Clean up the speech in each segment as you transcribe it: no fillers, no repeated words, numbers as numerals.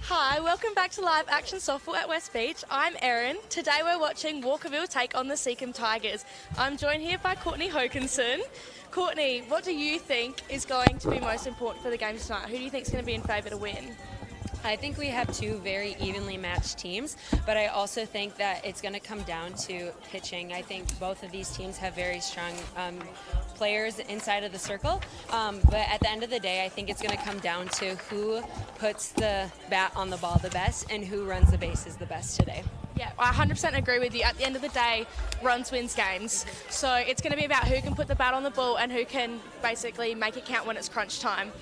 Hi, welcome back to Live Action Softball at West Beach. I'm Erin. Today we're watching Walkerville take on the Seacombe Tigers. I'm joined here by Courtney Hokinson. Courtney, what do you think is going to be most important for the game tonight? Who do you think is going to be in favour to win? I think we have two very evenly matched teams, but I also think that it's going to come down to pitching. I think both of these teams have very strong players inside of the circle, but at the end of the day, I think it's going to come down to who puts the bat on the ball the best and who runs the bases the best today. Yeah, I 100% agree with you. At the end of the day, runs wins games. So it's going to be about who can put the bat on the ball and who can basically make it count when it's crunch time.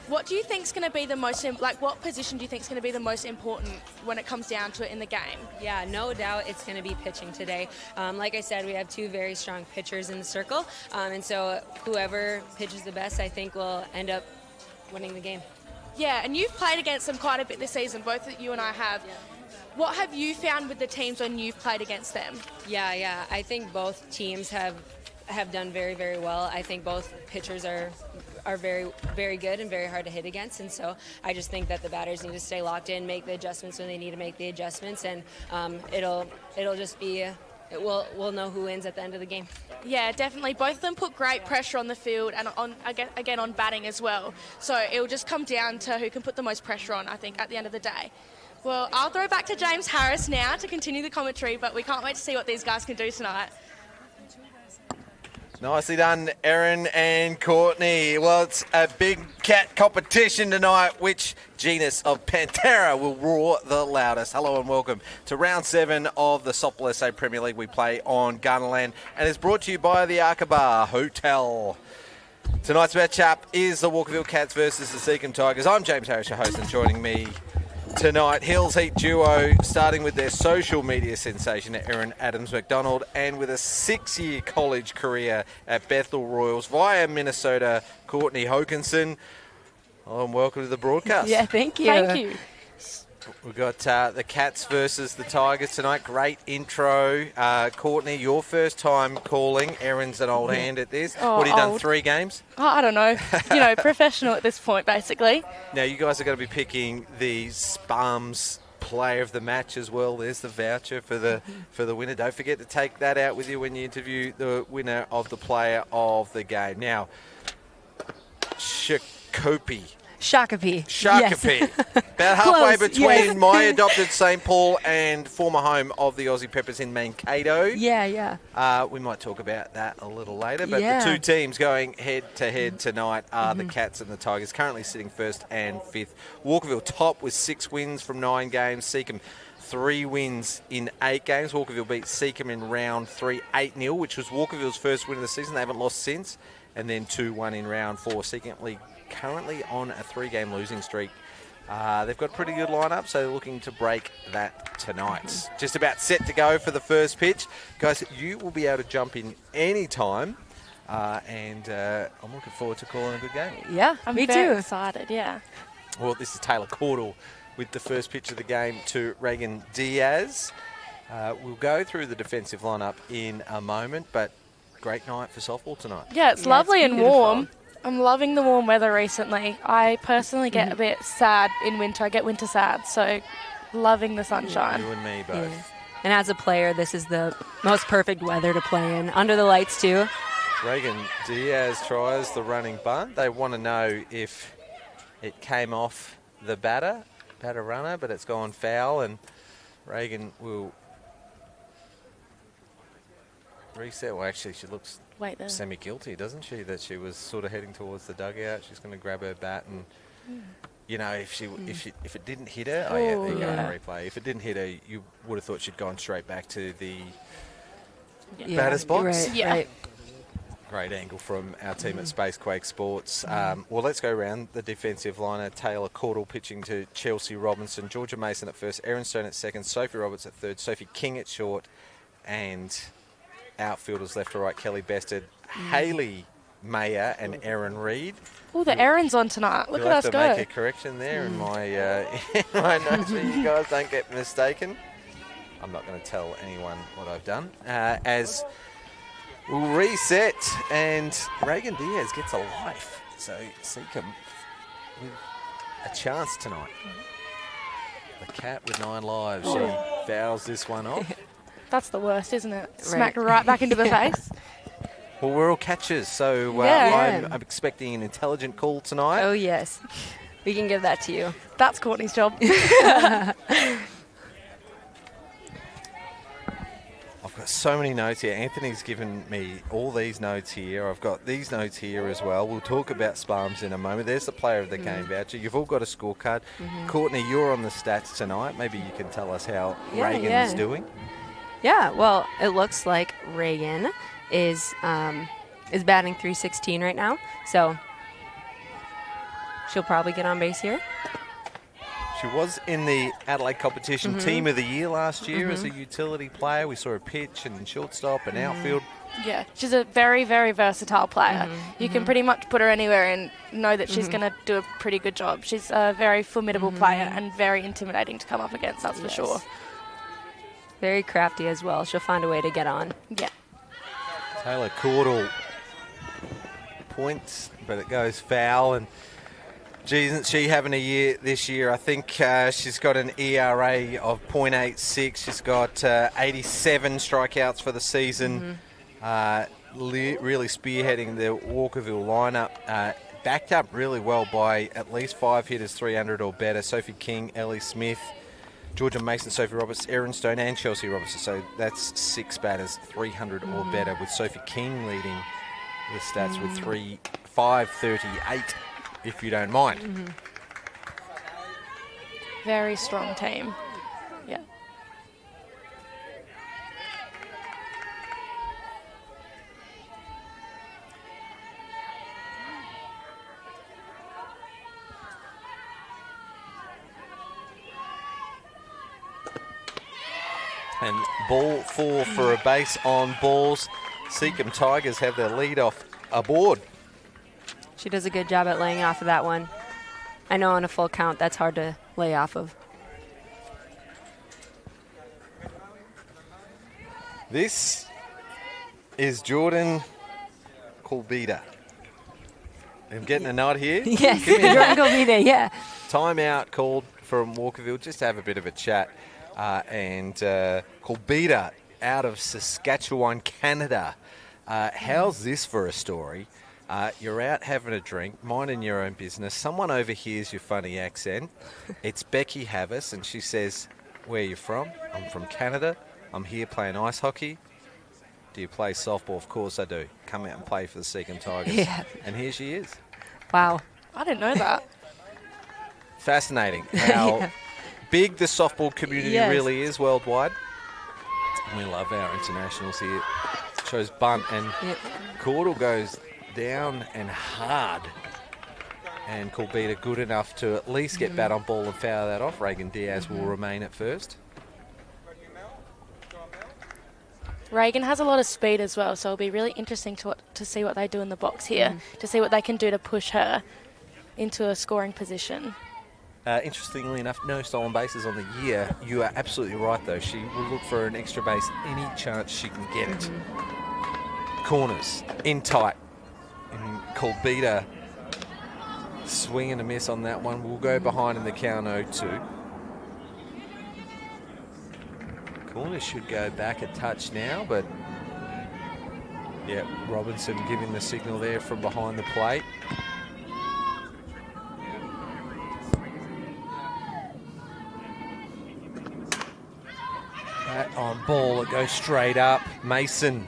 What do you think is going to be the most, what position do you think is going to be the most important when it comes down to it in the game? Yeah, no doubt it's going to be pitching today. Like I said, we have two very strong pitchers in the circle, and so whoever pitches the best, I think, will end up winning the game. Yeah, and you've played against them quite a bit this season, both you and I have. Yeah. What have you found with the teams when you've played against them? Yeah, I think both teams have done very, very well. I think both pitchers are very, very good and very hard to hit against, and so I just think that the batters need to stay locked in, make the adjustments when they need to make the adjustments, and it'll just be we'll know who wins at the end of the game. Yeah, definitely. Both of them put great pressure on the field and again on batting as well. So it'll just come down to who can put the most pressure on, I think, at the end of the day. Well, I'll throw back to James Harris now to continue the commentary, but we can't wait to see what these guys can do tonight. Nicely done, Erin and Courtney. Well, it's a big cat competition tonight. Which genus of Pantera will roar the loudest? Hello and welcome to round 7 of the Softball SA Premier League. We play on Gunnerland and it's brought to you by the Arkabar Hotel. Tonight's matchup is the Walkerville Cats versus the Seacombe Tigers. I'm James Harris, your host, and joining me tonight, Hills Heat duo, starting with their social media sensation, Erin Adams-McDonald, and with a 6-year college career at Bethel Royals via Minnesota, Courtney Hokinson. Hello and welcome to the broadcast. Yeah, thank you. Thank you. We've got the Cats versus the Tigers tonight. Great intro. Courtney, your first time calling. Erin's an old hand at this. Oh, what have you done, old. 3 games? Oh, I don't know. Professional at this point, basically. Now, you guys are going to be picking the Spums player of the match as well. There's the voucher for the winner. Don't forget to take that out with you when you interview the winner of the player of the game. Now, Shakopee. Shakopee. Yes. About halfway between my adopted St. Paul and former home of the Aussie Peppers in Mankato. Yeah. We might talk about that a little later, but the two teams going head-to-head tonight are the Cats and the Tigers, currently sitting 1st and 5th. Walkerville top with 6 wins from 9 games. Seacombe 3 wins in 8 games. Walkerville beat Seacombe in round 3, 8-0, which was Walkerville's first win of the season. They haven't lost since. And then 2-1 in round 4. Seacombe currently on a 3-game losing streak. They've got a pretty good lineup, so they're looking to break that tonight. Just about set to go for the first pitch. Guys, you will be able to jump in any time, and I'm looking forward to calling a good game. Yeah, Me too. Excited, yeah. Well, this is Taylor Caudle with the first pitch of the game to Reagan Diaz. We'll go through the defensive lineup in a moment, but great night for softball tonight. Yeah, it's lovely and beautiful. warm. I'm loving the warm weather recently. I personally get a bit sad in winter. I get winter sad, so loving the sunshine. You and me both. Yeah. And as a player, this is the most perfect weather to play in. Under the lights, too. Reagan Diaz tries the running bunt. They want to know if it came off the batter runner, but it's gone foul, and Reagan will reset. Well, actually, she looks semi-guilty, doesn't she, that she was sort of heading towards the dugout. She's going to grab her bat and, if it didn't hit her, there you go, replay. If it didn't hit her, you would have thought she'd gone straight back to the batter's box. Right. Great angle from our team at Spacequake Sports. Well, let's go around the defensive liner. Taylor Caudle pitching to Chelsea Robinson. Georgia Mason at first. Erin Stone at second. Sophie Roberts at third. Sophie King at short. And outfielders left to right. Kelly Bested, Hayley Mayer and Erin Reid. Oh, the Erin's on tonight. Look at us go. You'll have to make a correction there in my notes so you guys don't get mistaken. I'm not going to tell anyone what I've done. As we'll reset, and Reagan Diaz gets a life. So Seacombe with a chance tonight. the cat with 9 lives. She fouls this one off. That's the worst, isn't it? Smacked right back into the face. Well, we're all catchers, so I'm expecting an intelligent call tonight. Oh, yes. We can give that to you. That's Courtney's job. I've got so many notes here. Anthony's given me all these notes here. I've got these notes here as well. We'll talk about Sparms in a moment. There's the player of the game voucher. You've all got a scorecard. Courtney, you're on the stats tonight. Maybe you can tell us how Reagan's doing. Yeah, well, it looks like Reagan is batting .316 right now, so she'll probably get on base here. She was in the Adelaide competition team of the year last year as a utility player. We saw her pitch and shortstop and outfield. Yeah, she's a very, very versatile player. You can pretty much put her anywhere and know that she's going to do a pretty good job. She's a very formidable player and very intimidating to come up against, that's for sure. Very crafty as well. She'll find a way to get on. Yeah. Taylor Caudle points, but it goes foul. And geez, isn't she having a year this year? I think she's got an ERA of .86. She's got 87 strikeouts for the season. Really spearheading the Walkerville lineup. Backed up really well by at least 5 hitters, 300 or better. Sophie King, Ellie Smith, Georgia Mason, Sophie Roberts, Erin Stone and Chelsea Robertson. So that's 6 batters, 300 or better, with Sophie King leading the stats with 538, if you don't mind. Very strong team. Yeah. And ball 4 for a base on balls. Seacombe Tigers have their lead off aboard. She does a good job at laying off of that one. I know on a full count that's hard to lay off of. This is Jordan Colbida. I'm getting a nod here. Yes, Jordan Colbida, yeah. Timeout called from Walkerville just to have a bit of a chat. And Colbida out of Saskatchewan, Canada. How's this for a story? You're out having a drink, minding your own business. Someone overhears your funny accent. It's Becky Havas, and she says, "Where are you from?" "I'm from Canada. I'm here playing ice hockey." "Do you play softball?" "Of course I do. Come out and play for the Seacombe Tigers." Yeah. And here she is. Wow. I didn't know that. Fascinating how big the softball community really is worldwide. We love our internationals here. Shows bunt, and Caudle goes down and hard. And Colbida good enough to at least get bat on ball and foul that off. Reagan Diaz will remain at first. Reagan has a lot of speed as well, so it'll be really interesting to see what they do in the box here, to see what they can do to push her into a scoring position. Interestingly enough, no stolen bases on the year. You are absolutely right, though. She will look for an extra base any chance she can get it. Corners, in tight. And Colbida swing and a miss on that one. We'll go behind in the count 0-2. Corners should go back a touch now, but yeah, Robinson giving the signal there from behind the plate. Bat on ball, it goes straight up. Mason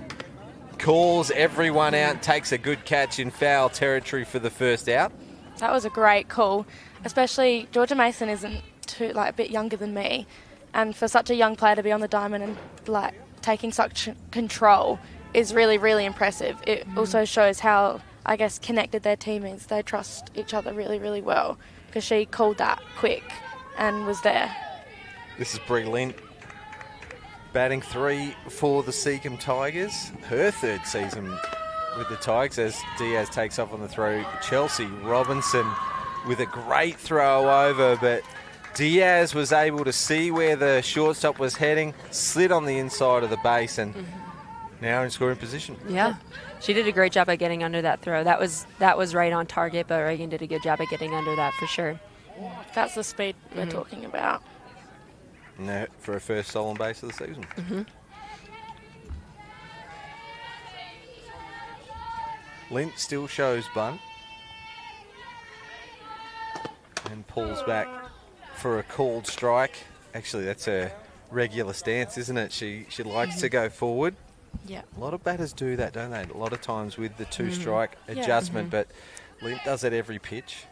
calls everyone out, takes a good catch in foul territory for the first out. That was a great call, especially Georgia Mason isn't a bit younger than me, and for such a young player to be on the diamond and taking such control is really, really impressive. It also shows how, I guess, connected their team is. They trust each other really, really well, because she called that quick and was there. This is Bree Lynn, batting 3 for the Seacombe Tigers. Her 3rd season with the Tigers as Diaz takes off on the throw. Chelsea Robinson with a great throw over, but Diaz was able to see where the shortstop was heading, slid on the inside of the base, and now in scoring position. Yeah, she did a great job at getting under that throw. That was right on target, but Reagan did a good job at getting under that for sure. That's the speed we're talking about. for her first stolen base of the season. Lint still shows bunt and pulls back for a called strike. Actually, that's her regular stance, isn't it? She likes to go forward. Yeah. A lot of batters do that, don't they? A lot of times with the two-strike adjustment, but Lint does it every pitch.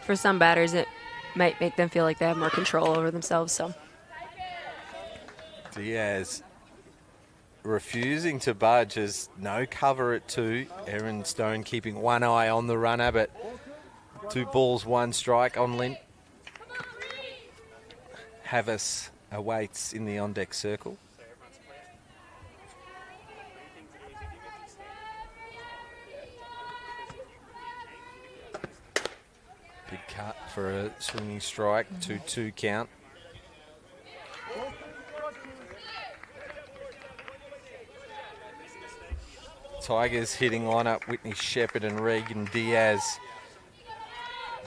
For some batters, it might make them feel like they have more control over themselves. So Diaz refusing to budge as no cover at 2. Erin Stone keeping one eye on the runner, but 2 balls, 1 strike on Lint. Havas awaits in the on-deck circle. Big cut for a swinging strike, 2-2 count. Tigers hitting lineup, Whitney Shepherd and Regan Diaz.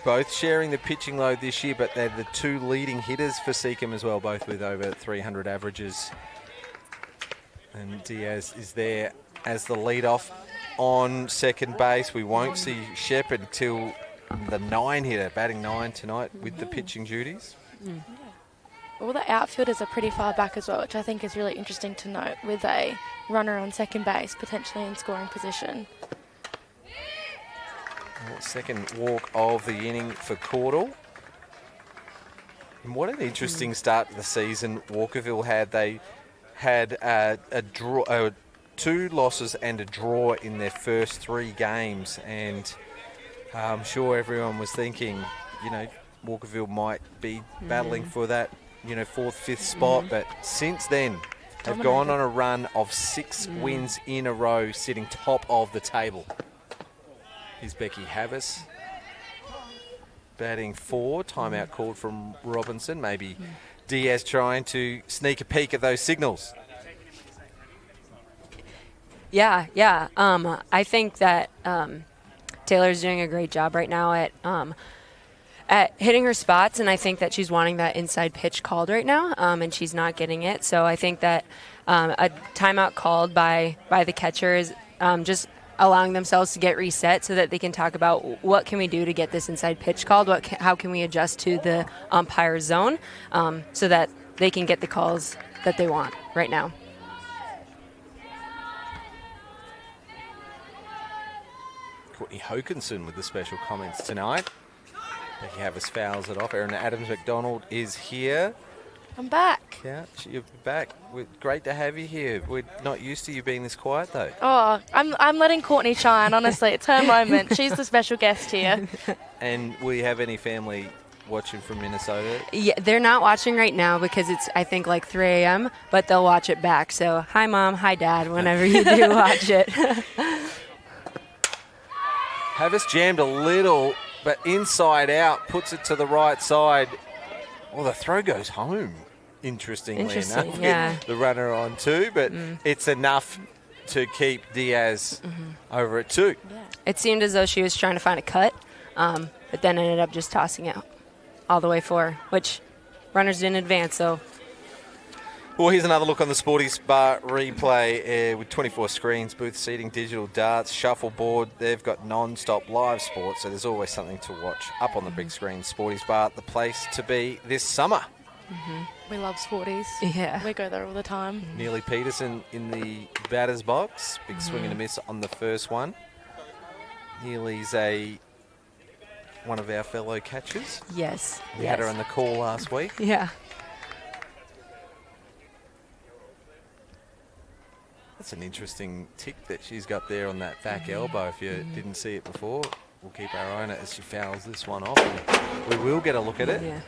Both sharing the pitching load this year, but they're the 2 leading hitters for Seacombe as well, both with over 300 averages. And Diaz is there as the lead-off on second base. We won't see Shepherd until the 9 hitter, batting 9 tonight with the pitching duties. All the outfielders are pretty far back as well, which I think is really interesting to note, with a runner on second base potentially in scoring position. Well, second walk of the inning for Caudle. And what an interesting start to the season Walkerville had. They had a draw, 2 losses and a draw in their first 3 games, and I'm sure everyone was thinking, Walkerville might be battling for that, 4th, 5th spot, but since then they've gone on a run of 6 wins in a row, sitting top of the table. Here's Becky Havas batting 4. Timeout called from Robinson. Maybe Diaz trying to sneak a peek at those signals. Yeah. I think that Taylor's doing a great job right now at hitting her spots, and I think that she's wanting that inside pitch called right now, and she's not getting it. So I think that a timeout called by the catcher is just allowing themselves to get reset so that they can talk about what can we do to get this inside pitch called, how can we adjust to the umpire zone so that they can get the calls that they want right now. Courtney Hokinson with the special comments tonight. Becky Havas fouls it off. Erin Adams-McDonald is here. I'm back. Yeah, you're back. Great to have you here. We're not used to you being this quiet, though. Oh, I'm letting Courtney shine, honestly. It's her moment. She's the special guest here. And will you have any family watching from Minnesota? Yeah, they're not watching right now because it's, I think, like 3 a.m., but they'll watch it back. So, hi, Mom. Hi, Dad, whenever you do watch it. Havas jammed a little, but inside out, puts it to the right side. Well, the throw goes home, interestingly enough. Yeah. The runner on 2, but it's enough to keep Diaz over at 2. Yeah. It seemed as though she was trying to find a cut, but then ended up just tossing out all the way 4, which runners didn't advance, so. Well, here's another look on the Sporty Bar replay with 24 screens, booth seating, digital darts, shuffleboard. They've got non-stop live sports, so there's always something to watch up on the big screen. Sporty Bar, the place to be this summer. We love sporties. Yeah. We go there all the time. Neely Peterson in the batter's box. Big swing and a miss on the first one. Neely's one of our fellow catchers. Yes. We had her on the call last week. Yeah. That's an interesting tick that she's got there on that back elbow. If you didn't see it before, we'll keep our eye on it as she fouls this one off. And we will get a look at it. Yeah.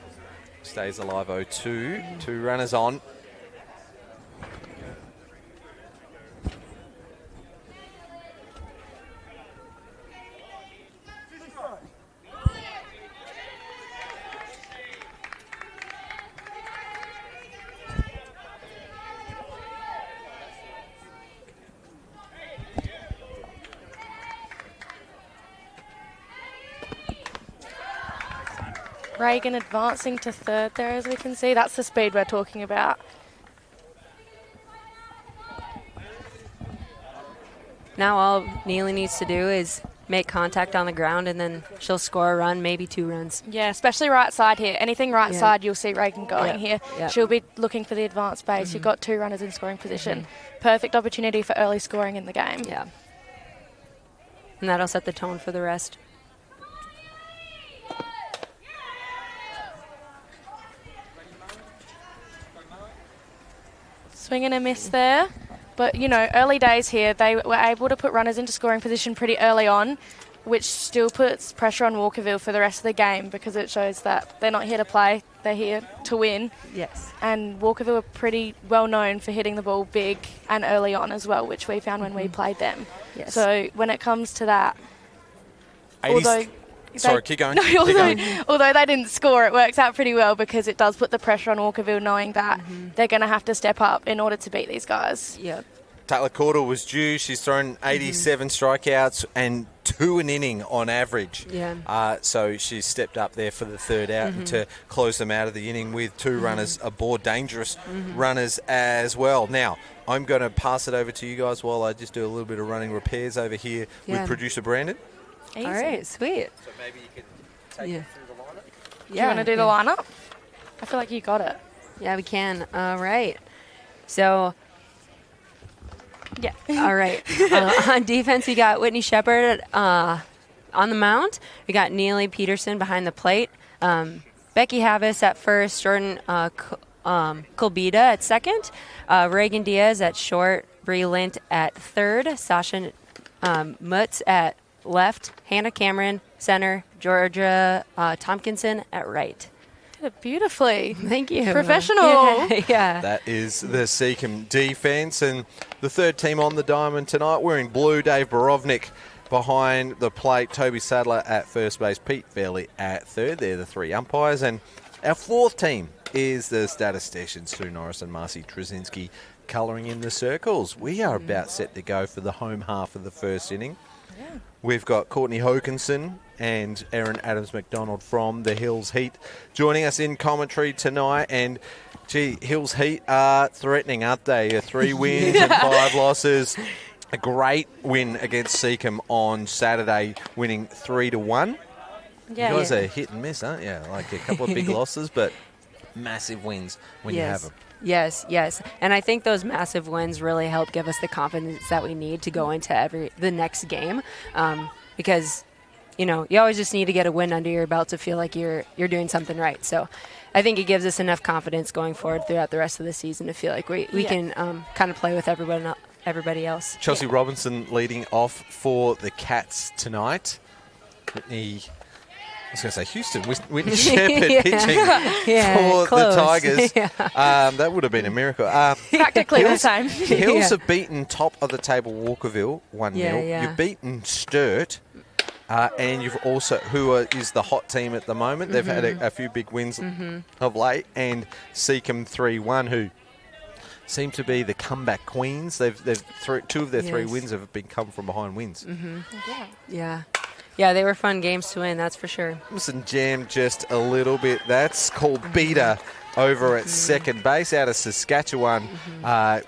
Stays alive 0-2. 2 runners on. Reagan advancing to third there, as we can see. That's the speed we're talking about. Now all Neely needs to do is make contact on the ground, and then she'll score a run, maybe 2 runs. Yeah, especially right side here. Anything right side, you'll see Reagan going here. Yeah. She'll be looking for the advanced base. You've got 2 runners in scoring position. Perfect opportunity for early scoring in the game. Yeah. And that'll set the tone for the rest. Swing and a miss there. But, you know, early days here, they were able to put runners into scoring position pretty early on, which still puts pressure on Walkerville for the rest of the game because it shows that they're not here to play, they're here to win. Yes. And Walkerville are pretty well known for hitting the ball big and early on as well, which we found when we played them. Yes. So when it comes to that, 80s. Sorry, keep going. Keep going. Although they didn't score, it works out pretty well because it does put the pressure on Walkerville knowing that they're going to have to step up in order to beat these guys. Yep. Taylor Cordell was due. She's thrown 87 strikeouts and 2 an inning on average. Yeah. So she's stepped up there for the third out and to close them out of the inning with 2 runners aboard, dangerous runners as well. Now, I'm going to pass it over to you guys while I just do a little bit of running repairs over here with producer Brandon. Easy. All right, sweet. So maybe you can take it through the lineup. Do you want to do the lineup? I feel like you got it. Yeah, we can. All right. So, Yeah. all right. On defense, we got Whitney Shepard on the mound. We got Neely Peterson behind the plate. Becky Havis at first. Jordan Kolbita at second. Reagan Diaz at short. Bree Lint at third. Sasha Mutz at left. Hannah Cameron, center. Georgia Tompkinson at right. Did it beautifully. Thank you. Professional. Yeah. That is the Seacombe defence. And the third team on the diamond tonight, wearing blue, Dave Borovnik behind the plate, Toby Sadler at first base, Pete Fairley at third. They're the 3 umpires. And our fourth team is the statisticians, Sue Norris and Marcy Trzynski, colouring in the circles. We are about set to go for the home half of the first inning. Yeah. We've got Courtney Hokinson and Erin Adams-McDonald from the Hills Heat joining us in commentary tonight. And, gee, Hills Heat are threatening, aren't they? 3 wins and 5 losses. A great win against Seacombe on Saturday, winning 3-1. Yeah. You guys are hit and miss, aren't you? Like a couple of big losses, but massive wins when you have them. Yes, yes. And I think those massive wins really help give us the confidence that we need to go into the next game. Because, you know, you always just need to get a win under your belt to feel like you're doing something right. So I think it gives us enough confidence going forward throughout the rest of the season to feel like we can kind of play with everybody else. Chelsea Robinson leading off for the Cats tonight. Whitney... I was going to say Houston. Whitney Shepherd pitching for close. the Tigers. That would have been a miracle. Practically the same. Hills have beaten top of the table Walkerville 1-0. Yeah. You've beaten Sturt, and you've also is the hot team at the moment. They've had a few big wins of late, and Seacombe 3-1, who seem to be the comeback queens. They've 2 of their 3 wins have been come from behind wins. Yeah, they were fun games to win, that's for sure. Listen, jammed just a little bit. That's called Beta over at second base out of Saskatchewan.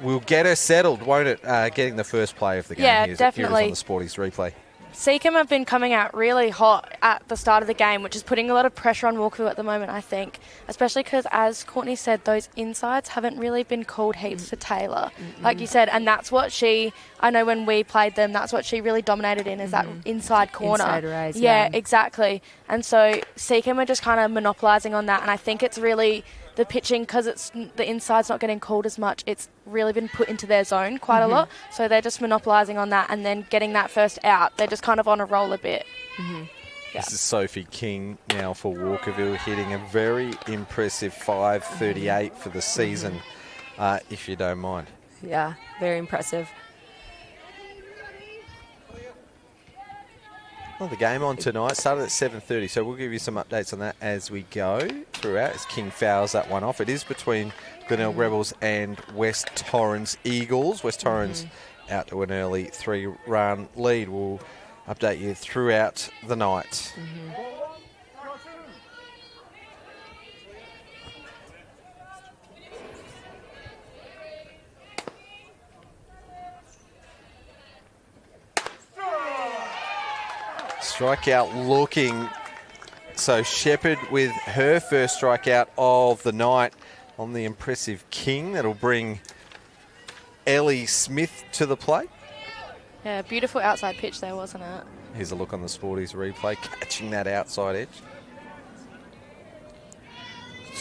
Will get her settled, won't it? Getting the first play of the game. Yeah, definitely. Here is on the Sporties replay. Seacombe have been coming out really hot at the start of the game, which is putting a lot of pressure on Walkerville at the moment, I think. Especially because, as Courtney said, those insides haven't really been called heaps for Taylor. Like you said, and that's what I know when we played them, that's what she really dominated in, is that inside corner. Inside rise, yeah, exactly. And so Seacombe are just kind of monopolising on that, and I think it's really the pitching, because it's the inside's not getting called as much, it's really been put into their zone quite a lot. So they're just monopolising on that, and then getting that first out, they're just kind of on a roll a bit. This is Sophie King now for Walkerville, hitting a very impressive 5.38 for the season, if you don't mind. Yeah, very impressive. Well, the game on tonight started at 7:30, so we'll give you some updates on that as we go throughout. As King fouls that one off. It is between Glenelg Rebels and West Torrens Eagles. West Torrens out to an early 3-run lead. We'll update you throughout the night. Strikeout looking. So Shepherd with her first strikeout of the night on the impressive King. That'll bring Ellie Smith to the plate. Yeah, beautiful outside pitch there, wasn't it? Here's a look on the Sporties replay, catching that outside edge.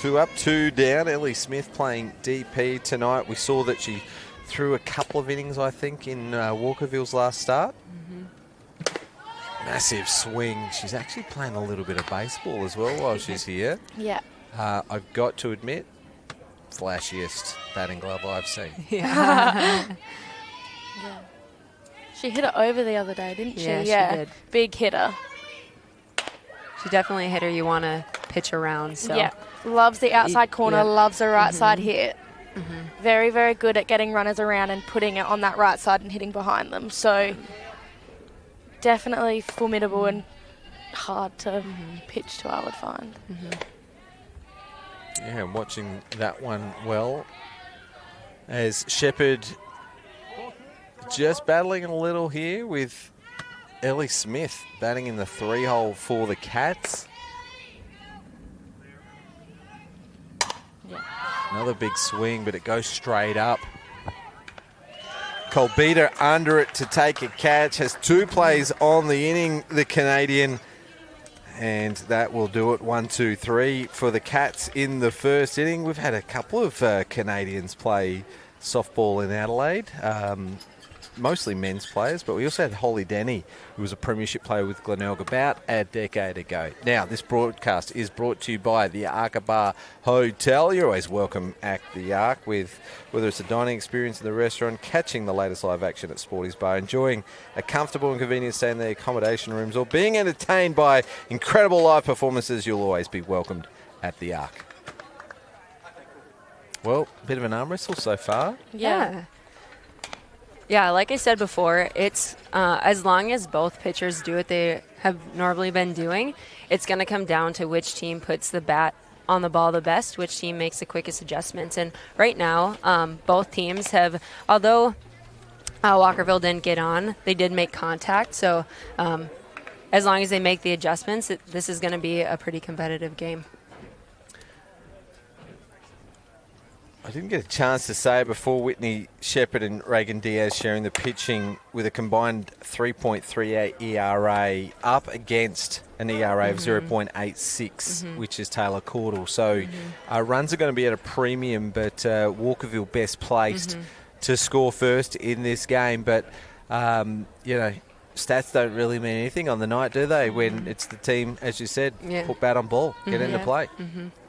2 up, 2 down. Ellie Smith playing DP tonight. We saw that she threw a couple of innings, I think, in Walkerville's last start. Massive swing. She's actually playing a little bit of baseball as well while she's here. Yeah. I've got to admit, flashiest batting glove I've seen. Yeah. She hit it over the other day, didn't she? Yeah, she did. Big hitter. She definitely a hitter you want to pitch around. So. Yeah. Loves the outside corner, loves the right side hit. Very, very good at getting runners around and putting it on that right side and hitting behind them. So definitely formidable and hard to pitch to, I would find. Yeah, I'm watching that one well. As Shepherd just battling a little here with Ellie Smith batting in the 3-hole for the Cats. Yeah. Another big swing, but it goes straight up. Colbita under it to take a catch. Has 2 plays on the inning, the Canadian. And that will do it. 1, 2, 3 for the Cats in the first inning. We've had a couple of Canadians play softball in Adelaide. Mostly men's players, but we also had Holly Denny, who was a premiership player with Glenelg about a decade ago. Now, this broadcast is brought to you by the Arca Bar Hotel. You're always welcome at the Arc, with whether it's a dining experience in the restaurant, catching the latest live action at Sporties Bar, enjoying a comfortable and convenient stay in the accommodation rooms, or being entertained by incredible live performances. You'll always be welcomed at the Arc. Well, a bit of an arm wrestle so far. Yeah, like I said before, it's as long as both pitchers do what they have normally been doing, it's going to come down to which team puts the bat on the ball the best, which team makes the quickest adjustments. And right now, both teams have, although Walkerville didn't get on, they did make contact. So as long as they make the adjustments, this is going to be a pretty competitive game. I didn't get a chance to say it before. Whitney Shepherd and Reagan Diaz sharing the pitching with a combined 3.38 ERA up against an ERA of 0.86, which is Taylor Caudle. So runs are going to be at a premium, but Walkerville best placed to score first in this game. But, stats don't really mean anything on the night, do they? When it's the team, as you said, put bat on ball, get into play.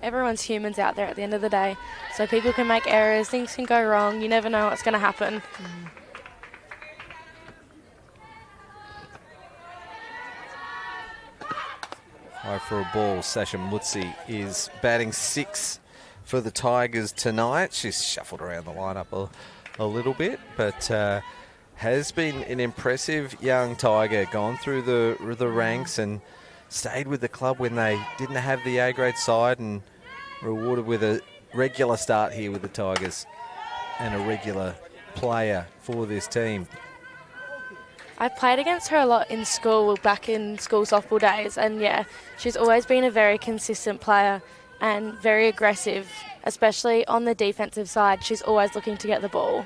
Everyone's humans out there at the end of the day. So people can make errors, things can go wrong. You never know what's going to happen. High for a ball. Sasha Mutsi is batting 6 for the Tigers tonight. She's shuffled around the lineup a little bit, but has been an impressive young Tiger, gone through the ranks and stayed with the club when they didn't have the A-grade side, and rewarded with a regular start here with the Tigers and a regular player for this team. I played against her a lot in school, back in school softball days, and she's always been a very consistent player and very aggressive, especially on the defensive side. She's always looking to get the ball.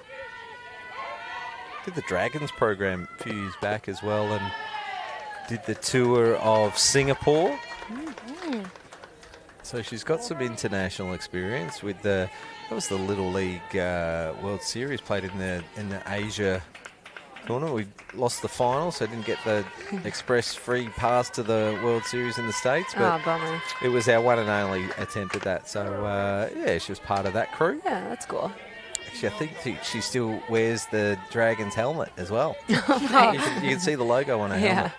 Did the Dragons program a few years back as well, and did the tour of Singapore. So she's got some international experience with that was the Little League World Series played in the Asia tournament. We lost the final, so didn't get the express free pass to the World Series in the States. But bummer. It was our one and only attempt at that. So she was part of that crew. Yeah, that's cool. Actually, I think she still wears the Dragons helmet as well. You can see the logo on her helmet.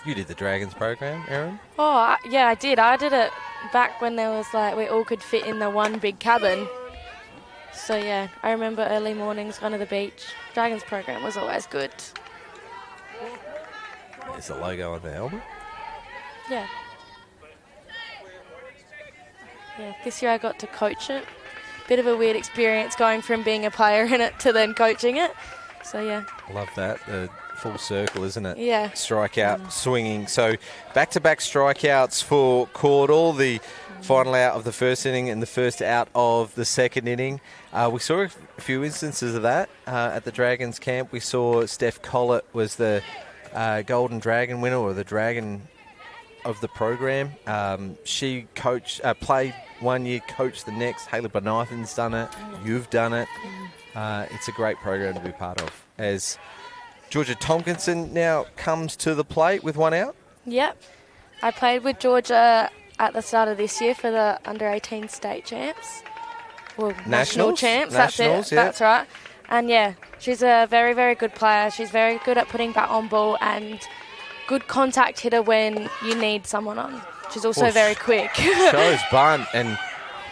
You did the Dragons program, Erin? Oh, yeah, I did. I did it back when there was we all could fit in the one big cabin. So, I remember early mornings going to the beach. Dragons program was always good. There's the logo on the helmet. Yeah. Yeah, this year I got to coach it. bit of a weird experience going from being a player in it to then coaching it. So, yeah. Love that. The full circle, isn't it? Yeah. Strikeout, swinging. So back-to-back strikeouts for Caudle, the final out of the first inning and the first out of the second inning. We saw a few instances of that at the Dragons camp. We saw Steph Collett was the Golden Dragon winner, or the Dragon of the program. She played 1 year, coached the next. Hayley Bonathan's done it. You've done it. It's a great program to be part of. As Georgia Tompkinson now comes to the plate with one out. Yep. I played with Georgia at the start of this year for the under-18 state champs. Well, national champs. Nationals, that's it. Yeah. That's right. And, yeah, she's a very, very good player. She's very good at putting bat on ball and good contact hitter when you need someone on. She's also very quick. Shows bunt. And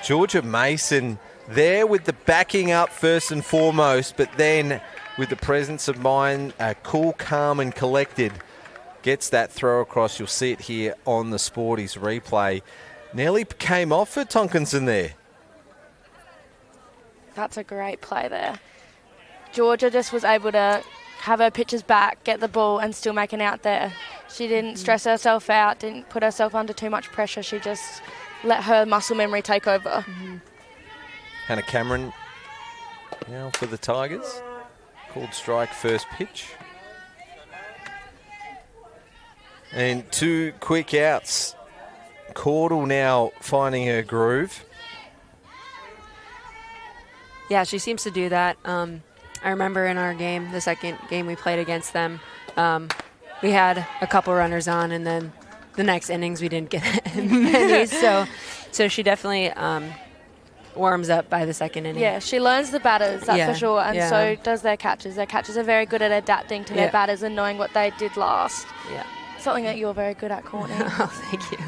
Georgia Mason there with the backing up first and foremost, but then with the presence of mind, cool, calm and collected, gets that throw across. You'll see it here on the Sporties replay. Nearly came off for Tonkinson there. That's a great play there. Georgia just was able to have her pitches back, get the ball and still make an out there. She didn't stress herself out, didn't put herself under too much pressure. She just let her muscle memory take over. Hannah Cameron now for the Tigers. Called strike first pitch. And 2 quick outs. Caudle now finding her groove. Yeah, she seems to do that. I remember in our game, the second game we played against them, we had a couple runners on, and then the next innings we didn't get many. So she definitely warms up by the second inning. Yeah, she learns the batters, that's for sure, and so does their catchers. Their catchers are very good at adapting to their batters and knowing what they did last. Yeah. Something that you're very good at, Courtney. Oh, thank you.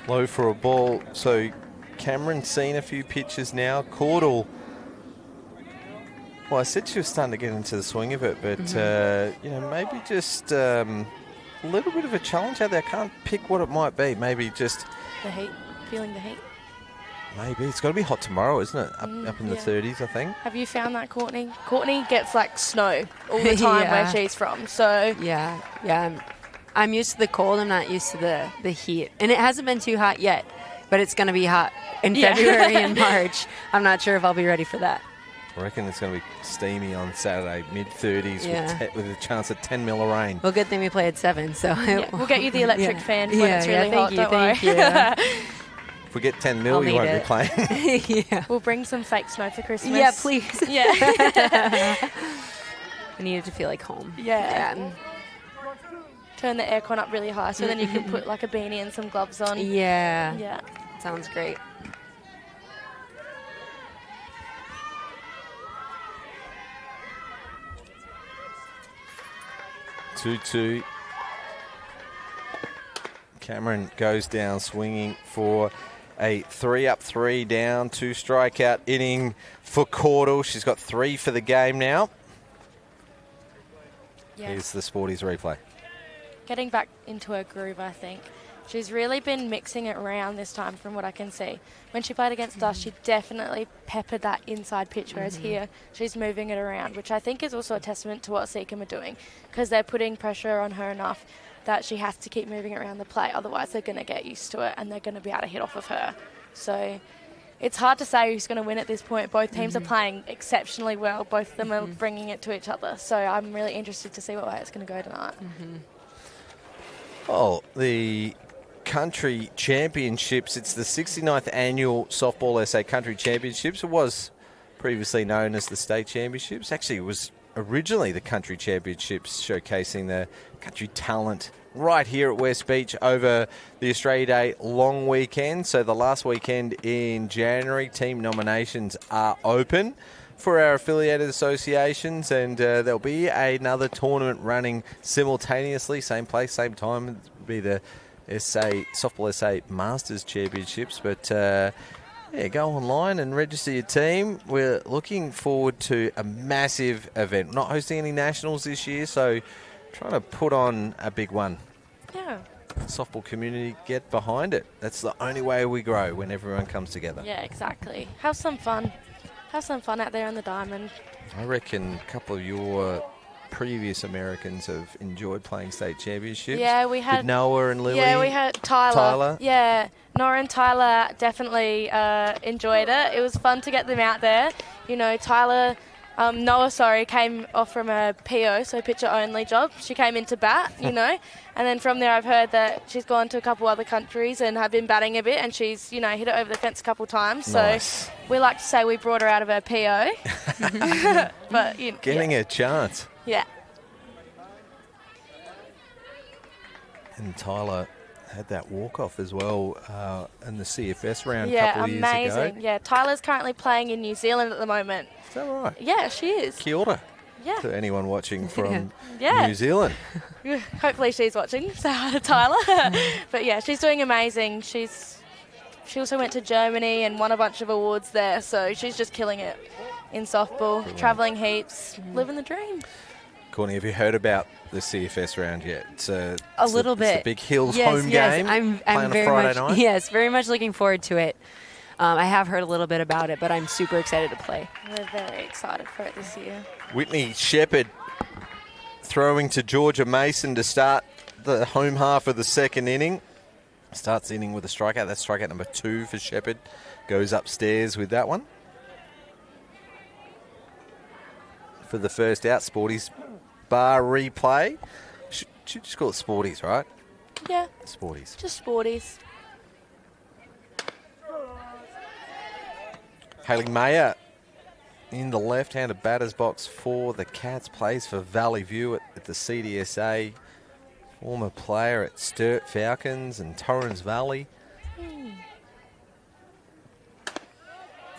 Low for a ball. So Cameron's seen a few pitches now. Caudle, well, I said she was starting to get into the swing of it, but maybe just a little bit of a challenge out there. I can't pick what it might be. Maybe just the heat, feeling the heat. Maybe. It's got to be hot tomorrow, isn't it? Up in the 30s, I think. Have you found that, Courtney? Courtney gets like snow all the time where she's from. So yeah. I'm used to the cold. I'm not used to the heat. And it hasn't been too hot yet, but it's going to be hot in February and March. I'm not sure if I'll be ready for that. I reckon it's going to be steamy on Saturday, mid-30s with a chance of 10 mil of rain. Well, good thing we play at 7. So we'll get you the electric fan when it's really hot. Thank you. If we get 10 mil, you won't be playing. We'll bring some fake snow for Christmas. Yeah, please. Yeah. I need it to feel like home. Yeah. Turn the aircon up really high so then you can put like a beanie and some gloves on. Yeah. Sounds great. Two. Cameron goes down swinging for a 3-up, 3-down, 2 strikeout inning for Caudle. She's got 3 for the game now. Here's the Sporties replay. Getting back into her groove, I think. She's really been mixing it around this time from what I can see. When she played against us, she definitely peppered that inside pitch, whereas here she's moving it around, which I think is also a testament to what Seacombe are doing, because they're putting pressure on her enough that she has to keep moving around the plate. Otherwise, they're going to get used to it and they're going to be able to hit off of her. So it's hard to say who's going to win at this point. Both teams are playing exceptionally well. Both of them are bringing it to each other. So I'm really interested to see what way it's going to go tonight. Oh, the Country Championships. It's the 69th annual Softball SA Country Championships. It was previously known as the State Championships. Actually, it was originally the Country Championships, showcasing the country talent right here at West Beach over the Australia Day long weekend. So the last weekend in January, team nominations are open for our affiliated associations, and there'll be another tournament running simultaneously, same place, same time. It'll be the Softball SA Masters Championships, but go online and register your team. We're looking forward to a massive event. We're not hosting any nationals this year, so trying to put on a big one. Yeah. softball community get behind it. That's the only way we grow, when everyone comes together. Yeah, exactly. Have some fun. Have some fun out there on the diamond. I reckon a couple of your previous Americans have enjoyed playing state championships. Yeah, we had with Noah and Lily. Yeah, we had Tyler. Yeah, Nora and Tyler definitely enjoyed it. It was fun to get them out there. You know, Noah came off from a PO, so pitcher only job. She came into bat, you know, and then from there I've heard that she's gone to a couple other countries and have been batting a bit, and she's, you know, hit it over the fence a couple times. Nice. So we like to say we brought her out of her PO. But you know, Getting a chance. Yeah. And Tyler had that walk-off as well in the CFS round a couple of years ago. Yeah, amazing. Yeah, Tyler's currently playing in New Zealand at the moment. Is that right? Yeah, she is. Kia ora. Yeah. To anyone watching from Yeah. New Zealand. Hopefully she's watching. Say hi to Tyler. But yeah, she's doing amazing. She also went to Germany and won a bunch of awards there, so she's just killing it in softball, travelling heaps, living the dream. Courtney, have you heard about the CFS round yet? It's a little bit. It's the Big Hills yes, home yes. game. I'm playing very on Friday much, night. Yes, very much looking forward to it. I have heard a little bit about it, but I'm super excited to play. We're very excited for it this year. Whitney Shepherd throwing to Georgia Mason to start the home half of the second inning. Starts the inning with a strikeout. That's strikeout number 2 for Shepherd. Goes upstairs with that one. For the first out, Sporties bar replay. Should just call it Sporties, right? Yeah. Sporties. Just sporties. Hayley Mayer in the left-handed batter's box for the Cats. Plays for Valley View at the CDSA. Former player at Sturt Falcons and Torrens Valley.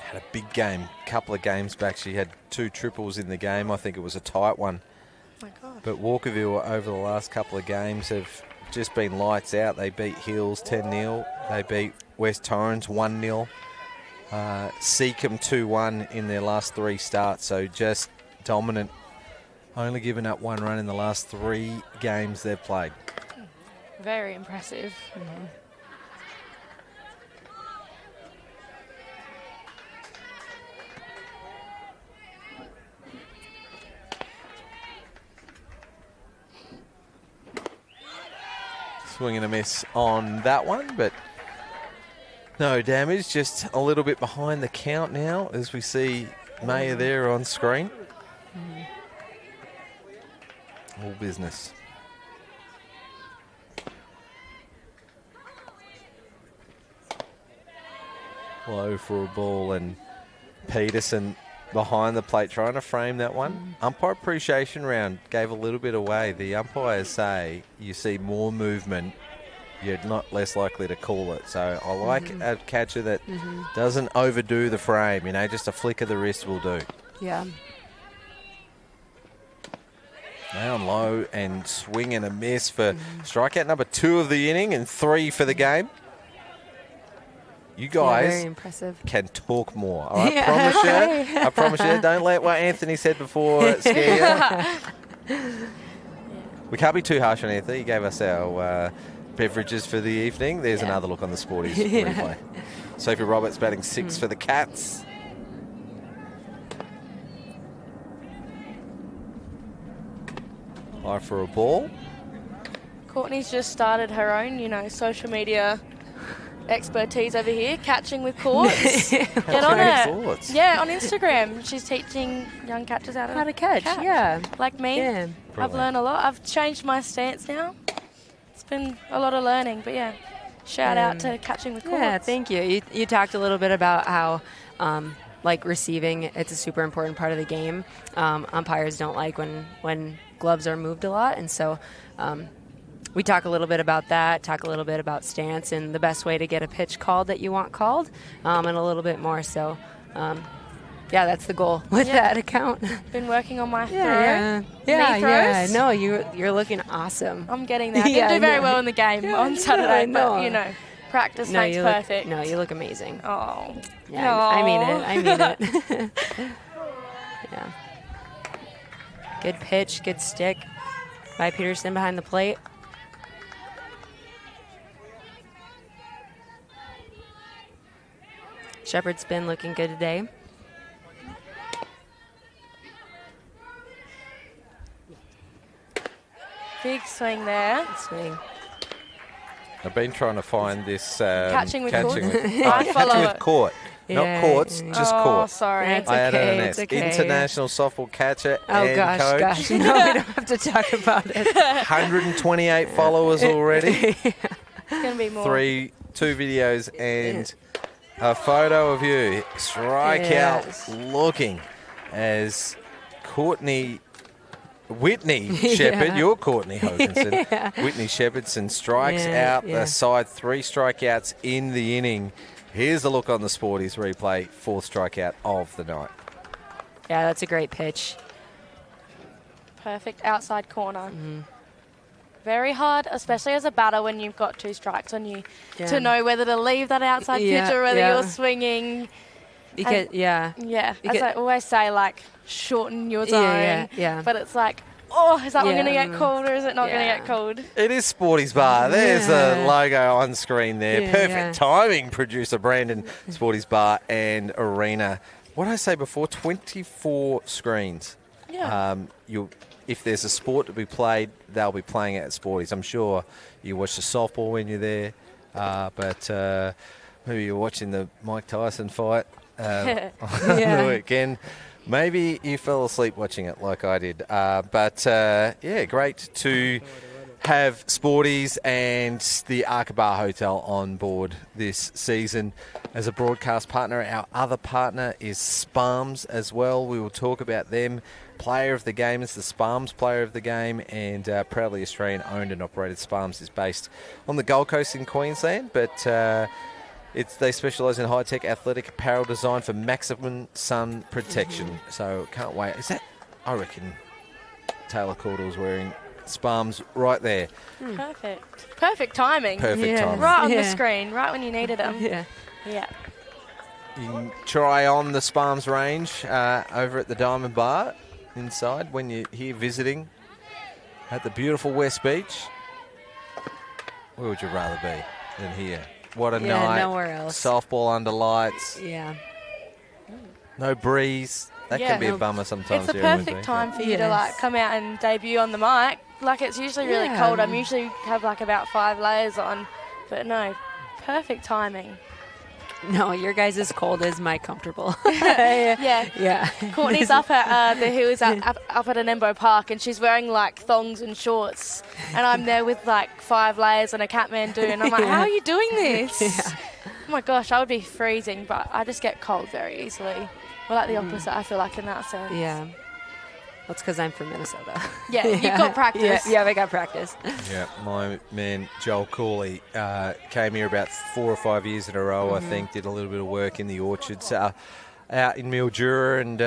Had a big game, couple of games back. She had 2 triples in the game. I think it was a tight one. Oh my God. But Walkerville over the last couple of games have just been lights out. They beat Hills 10-0. They beat West Torrens 1-0. Seacombe 2-1 in their last 3 starts. So just dominant. Only given up 1 run in the last 3 games they've played. Very impressive. Mm-hmm. Swing and a miss on that one, but no damage. Just a little bit behind the count now as we see Mayer there on screen. All business. Low for a ball, and Peterson behind the plate trying to frame that one. Umpire appreciation round gave a little bit away. The umpires say you see more movement, you're not less likely to call it. So I like a catcher that doesn't overdo the frame. You know, just a flick of the wrist will do. Yeah. Down low and swing and a miss for strikeout number 2 of the inning and 3 for the game. You guys very impressive. can talk more. I promise you. I promise you. Don't let what Anthony said before scare you. We can't be too harsh on Anthony. He gave us our beverages for the evening. There's another look on the Sporties replay. Sophie Roberts batting 6 for the Cats. High for a ball. Courtney's just started her own, you know, social media expertise over here, catching with courts. Get on it. Courts. Yeah, on Instagram. She's teaching young catchers how to catch. Yeah. Like me. Yeah. I've learned a lot. I've changed my stance now. It's been a lot of learning, but yeah, shout out to catching with courts. Yeah, thank you. You talked a little bit about how like receiving, it's a super important part of the game. Umpires don't like when gloves are moved a lot, and so we talk a little bit about that, talk a little bit about stance and the best way to get a pitch called that you want called, and a little bit more. So, yeah, that's the goal with that account. Been working on my throw. Yeah. No, you're looking awesome. I'm getting there. I didn't do very well in the game on Saturday, but, you know, practice makes perfect. No, you look amazing. Oh. Yeah, no. I mean it. Yeah. Good pitch, good stick by Peterson behind the plate. Shepard's been looking good today. Big swing there. Swing. I've been trying to find this Catching with court. catching with court. Not courts, just Oh, court. sorry. That's I added okay, an it's S. okay. International softball catcher Oh, and coach. gosh. No, we don't have to talk about it. 128 followers already. It's going to be more. 2 videos and a photo of you. Strikeout Yes. looking as Whitney Shepherd, you're Courtney Hoganson. Whitney Shepherdson strikes out the side. 3 strikeouts in the inning. Here's a look on the Sporties replay. 4th strikeout of the night. Yeah, that's a great pitch. Perfect outside corner. Very hard, especially as a batter when you've got 2 strikes on you, to know whether to leave that outside pitch or whether you're swinging. Because, Yeah, Because- as I always say, like, shorten your zone. Yeah. But it's like, oh, is that one going to Yeah. get called or is it not going to get called? It is Sporties Bar. There's a Yeah. logo on screen there. Yeah, Perfect timing, producer Brandon. Sporties Bar and Arena. What did I say before? 24 screens. Yeah. If there's a sport to be played, they'll be playing it at Sporties. I'm sure you watch the softball when you're there, but maybe you're watching the Mike Tyson fight on the weekend. Maybe you fell asleep watching it like I did. Great to have Sporties and the Arkabar Hotel on board this season as a broadcast partner. Our other partner is Sparms as well. We will talk about them. Player of the game is the Sparms player of the game, and proudly Australian owned and operated. Sparms is based on the Gold Coast in Queensland, but they specialise in high-tech athletic apparel design for maximum sun protection. So can't wait. Is that, I reckon, Taylor Caudle's wearing Sparms right there. Perfect timing. Perfect timing. Right on the screen, right when you needed them. Yeah. Yeah. You can try on the Sparms range over at the Diamond Bar inside when you're here visiting at the beautiful West Beach. Where would you rather be than here? What a night. Nowhere else. Softball under lights. Yeah. No breeze. That can be a bummer sometimes. It's the here in perfect Whitby. time for you to like come out and debut on the mic. Like it's usually really cold. I'm usually have like about 5 layers on, but no, perfect timing. No, your guys' is cold as my comfortable. Yeah. Yeah. Courtney's up at the hills up at Anembo Park, and she's wearing like thongs and shorts, and I'm there with like 5 layers and a Kathmandu, and I'm like, how are you doing this? Oh my gosh, I would be freezing, but I just get cold very easily. Well, like the opposite, I feel like in that sense. Yeah. That's because I'm from Minnesota. Yeah, you've got practice. Yeah, I got practice. Yeah, my man Joel Cooley came here about 4 or 5 years in a row, I think, did a little bit of work in the orchards out in Mildura, and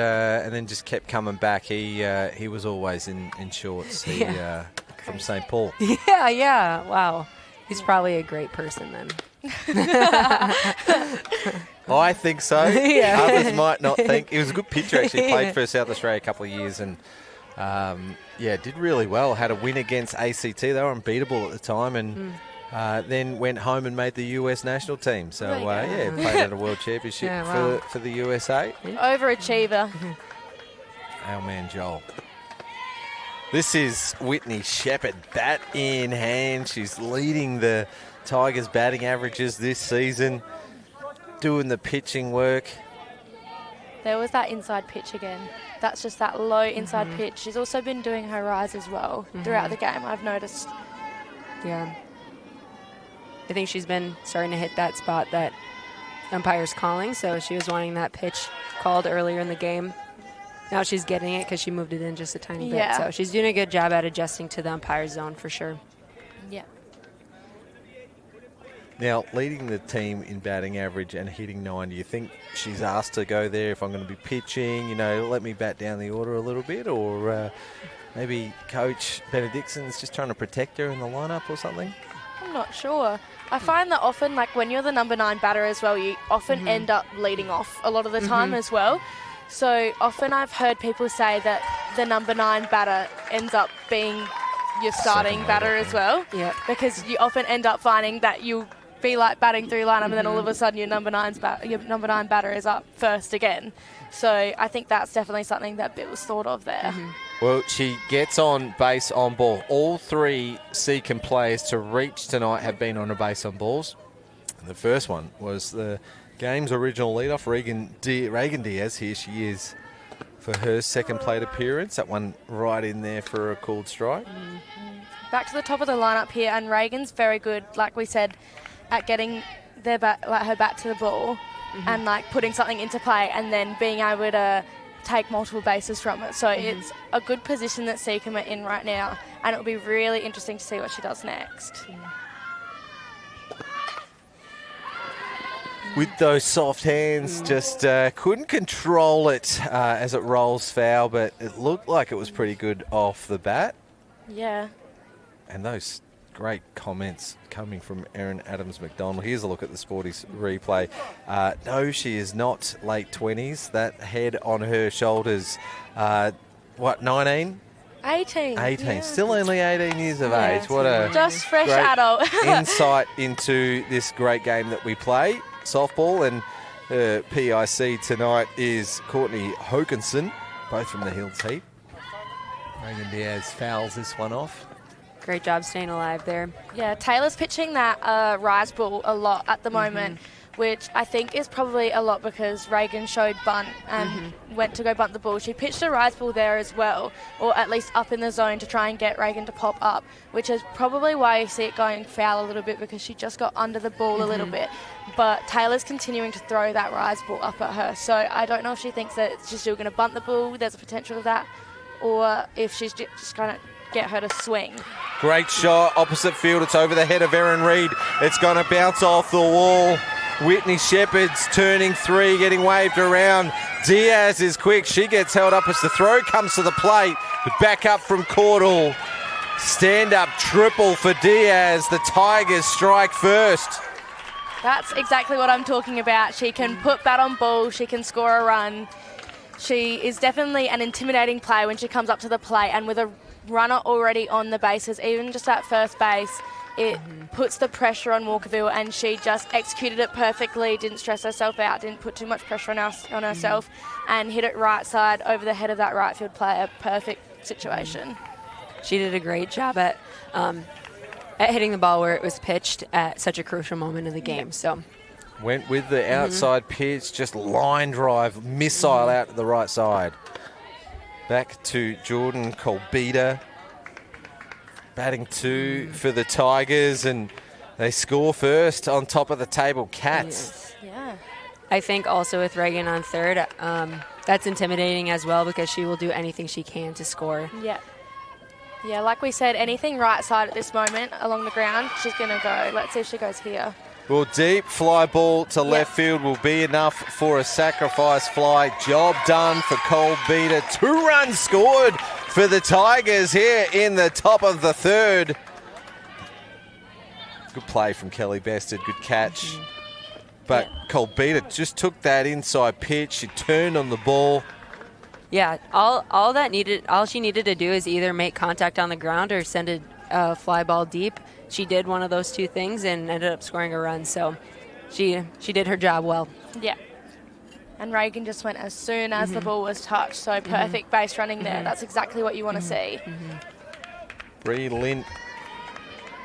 then just kept coming back. He was always in shorts from St. Paul. Yeah. Wow. He's probably a great person then. I think so. Others might not think. He was a good pitcher, actually. Played for South Australia a couple of years and, did really well. Had a win against ACT. They were unbeatable at the time and then went home and made the US national team. So, played at a World Championship for the USA. Overachiever. Our man Joel. This is Whitney Shepherd, bat in hand. She's leading the Tigers' batting averages this season, doing the pitching work. There was that inside pitch again. That's just that low inside pitch. She's also been doing her rise as well throughout the game, I've noticed. Yeah. I think she's been starting to hit that spot that umpire's calling, so she was wanting that pitch called earlier in the game. Now she's getting it because she moved it in just a tiny bit. So she's doing a good job at adjusting to the umpire's zone for sure. Yeah. Now, leading the team in batting average and hitting 9, do you think she's asked to go there if I'm going to be pitching, let me bat down the order a little bit? Or maybe Coach Benedictson's just trying to protect her in the lineup or something? I'm not sure. I find that often, like when you're the number 9 batter as well, you often end up leading off a lot of the time as well. So often I've heard people say that the number 9 batter ends up being your starting batter as well. Yeah. Because you often end up finding that you'll be like batting through lineup, and then all of a sudden your number 9 batter is up first again. So I think that's definitely something that Bit was thought of there. Well, she gets on base on ball. All 3 Seacombe players to reach tonight have been on a base on balls. And the first one was the game's original leadoff, Reagan Diaz. Here she is for her second plate appearance. That one right in there for a called strike. Back to the top of the lineup here, and Reagan's very good, like we said, at getting her bat to the ball and like putting something into play and then being able to take multiple bases from it. So it's a good position that Seacombe are in right now, and it'll be really interesting to see what she does next. With those soft hands, just couldn't control it as it rolls foul, but it looked like it was pretty good off the bat. Yeah. And those great comments coming from Erin Adams-McDonald. Here's a look at the Sporties replay. No, she is not late 20s. That head on her shoulders, 19? 18. 18. Yeah. Still only 18 years of age. What a just fresh great adult. insight into this great game that we play, softball. And PIC tonight is Courtney Hokinson, both from the Hills Heat. Reagan Diaz fouls this one off. Great job staying alive there. Yeah, Taylor's pitching that rise ball a lot at the moment, which I think is probably a lot because Reagan showed bunt and went to go bunt the ball. She pitched a rise ball there as well, or at least up in the zone to try and get Reagan to pop up, which is probably why you see it going foul a little bit, because she just got under the ball a little bit. But Taylor's continuing to throw that rise ball up at her, so I don't know if she thinks that she's still going to bunt the ball, there's a potential of that, or if she's just going to get her to swing. Great shot, opposite field. It's over the head of Erin Reid. It's going to bounce off the wall. Whitney Shepherd's turning 3, getting waved around. Diaz is quick. She gets held up as the throw comes to the plate. Back up from Caudle. Stand-up triple for Diaz. The Tigers strike first. That's exactly what I'm talking about. She can put bat on ball. She can score a run. She is definitely an intimidating player when she comes up to the plate, and with a runner already on the bases, even just at first base, it puts the pressure on Walkerville, and she just executed it perfectly, didn't stress herself out, didn't put too much pressure on herself, and hit it right side over the head of that right field player. Perfect situation. She did a great job at hitting the ball where it was pitched at such a crucial moment in the game. So went with the outside pitch, just line drive, missile out to the right side. Back to Jordan Colbita, batting 2 for the Tigers, and they score first on top of the table. Cats. Yeah. I think also with Reagan on third, that's intimidating as well, because she will do anything she can to score. Yeah. Yeah, like we said, anything right side at this moment along the ground, she's going to go. Let's see if she goes here. Well, deep fly ball to left field will be enough for a sacrifice fly. Job done for Colbita. 2 runs scored for the Tigers here in the top of the third. Good play from Kelly Bested. Good catch. But Colbita just took that inside pitch. She turned on the ball. Yeah, all she needed to do is either make contact on the ground or send a fly ball deep. She did one of those 2 things and ended up scoring a run. So she did her job well. Yeah. And Reagan just went as soon as the ball was touched. So perfect base running there. That's exactly what you want to see. Bree Lint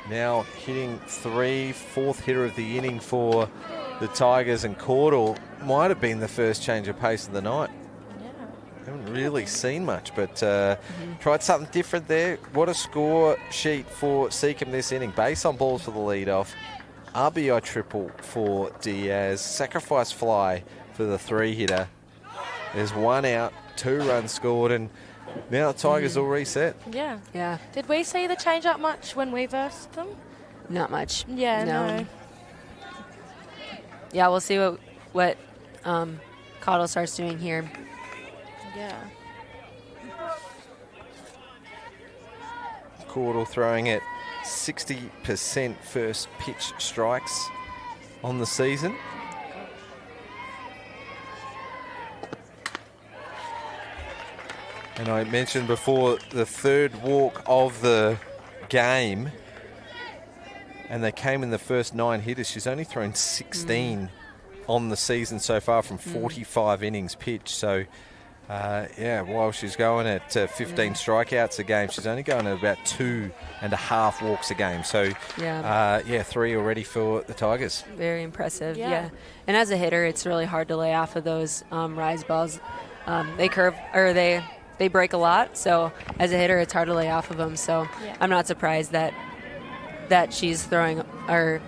now hitting 3, 4th hitter of the inning for the Tigers, and Caudle might have been the first change of pace of the night. Haven't really seen much, but tried something different there. What a score sheet for Seacombe this inning. Base on balls for the leadoff. RBI triple for Diaz. Sacrifice fly for the 3-hitter. There's 1 out, 2 runs scored, and now the Tigers all reset. Yeah. Yeah. Did we see the change up much when we versed them? Not much. Yeah, no. Yeah, we'll see what Caudle starts doing here. Yeah. Caudle throwing at 60% first pitch strikes on the season. And I mentioned before the 3rd walk of the game. and they came in the first 9 hitters. She's only thrown 16 on the season so far from 45 innings pitched. So, while she's going at 15 strikeouts a game, she's only going at about 2.5 walks a game. So, 3 already for the Tigers. Very impressive, yeah. And as a hitter, it's really hard to lay off of those rise balls. They curve, or they break a lot. So as a hitter, it's hard to lay off of them. So I'm not surprised that she's throwing or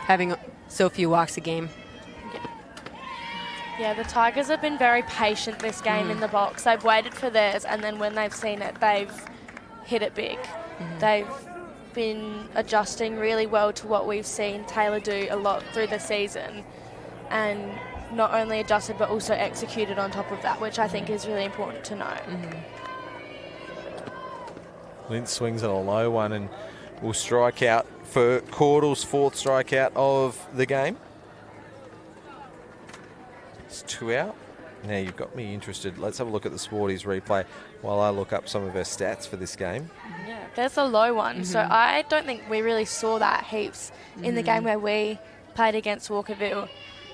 having so few walks a game. Yeah, the Tigers have been very patient this game in the box. They've waited for theirs, and then when they've seen it, they've hit it big. They've been adjusting really well to what we've seen Taylor do a lot through the season, and not only adjusted but also executed on top of that, which I think is really important to know. Lynch swings at a low one and will strike out for Caudle's 4th strikeout of the game. It's 2 out. Now you've got me interested. Let's have a look at the Sporties replay while I look up some of her stats for this game. Yeah, there's a low one. So I don't think we really saw that heaps in the game where we played against Walkerville.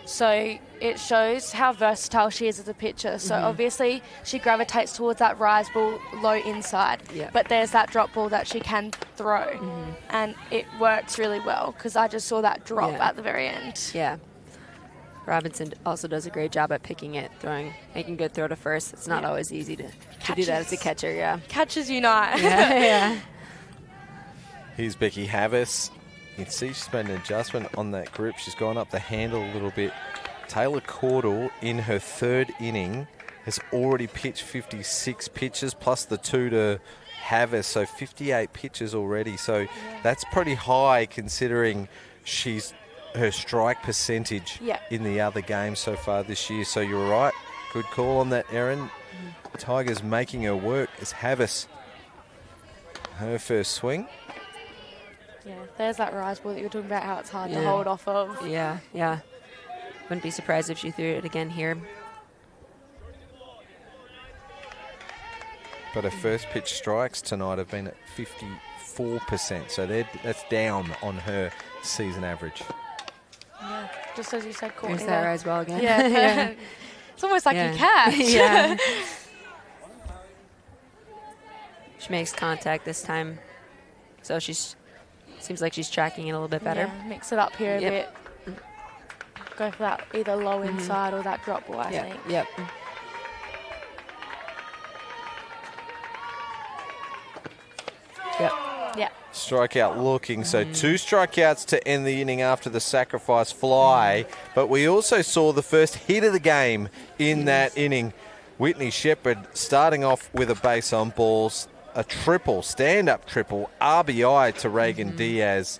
So it shows how versatile she is as a pitcher. So obviously she gravitates towards that rise ball low inside, but there's that drop ball that she can throw, and it works really well because I just saw that drop at the very end. Yeah. Robinson also does a great job at picking it, making a good throw to first. It's not always easy to do that as a catcher, Catches unite. Here's Becky Havas. You can see she's made an adjustment on that grip. She's gone up the handle a little bit. Taylor Caudle, in her 3rd inning, has already pitched 56 pitches, plus the 2 to Havas, so 58 pitches already. So that's pretty high considering her strike percentage in the other games so far this year. So you're right. Good call on that, Erin. Tigers making her work as Havas. Her first swing. Yeah, there's that rise ball that you were talking about, how it's hard to hold off of. Yeah. Wouldn't be surprised if she threw it again here. But her first pitch strikes tonight have been at 54%. So that's down on her season average. Yeah, just as you said, Courtney. There's that rise ball again. Yeah, it's almost like you catch. Yeah. She makes contact this time. So seems like she's tracking it a little bit better. Yeah, mix it up here a bit. Go for that either low inside or that drop ball, I think. Yep. Strikeout looking. So 2 strikeouts to end the inning after the sacrifice fly. But we also saw the first hit of the game in that inning. Whitney Shepherd starting off with a base on balls. A triple, stand-up triple, RBI to Reagan Diaz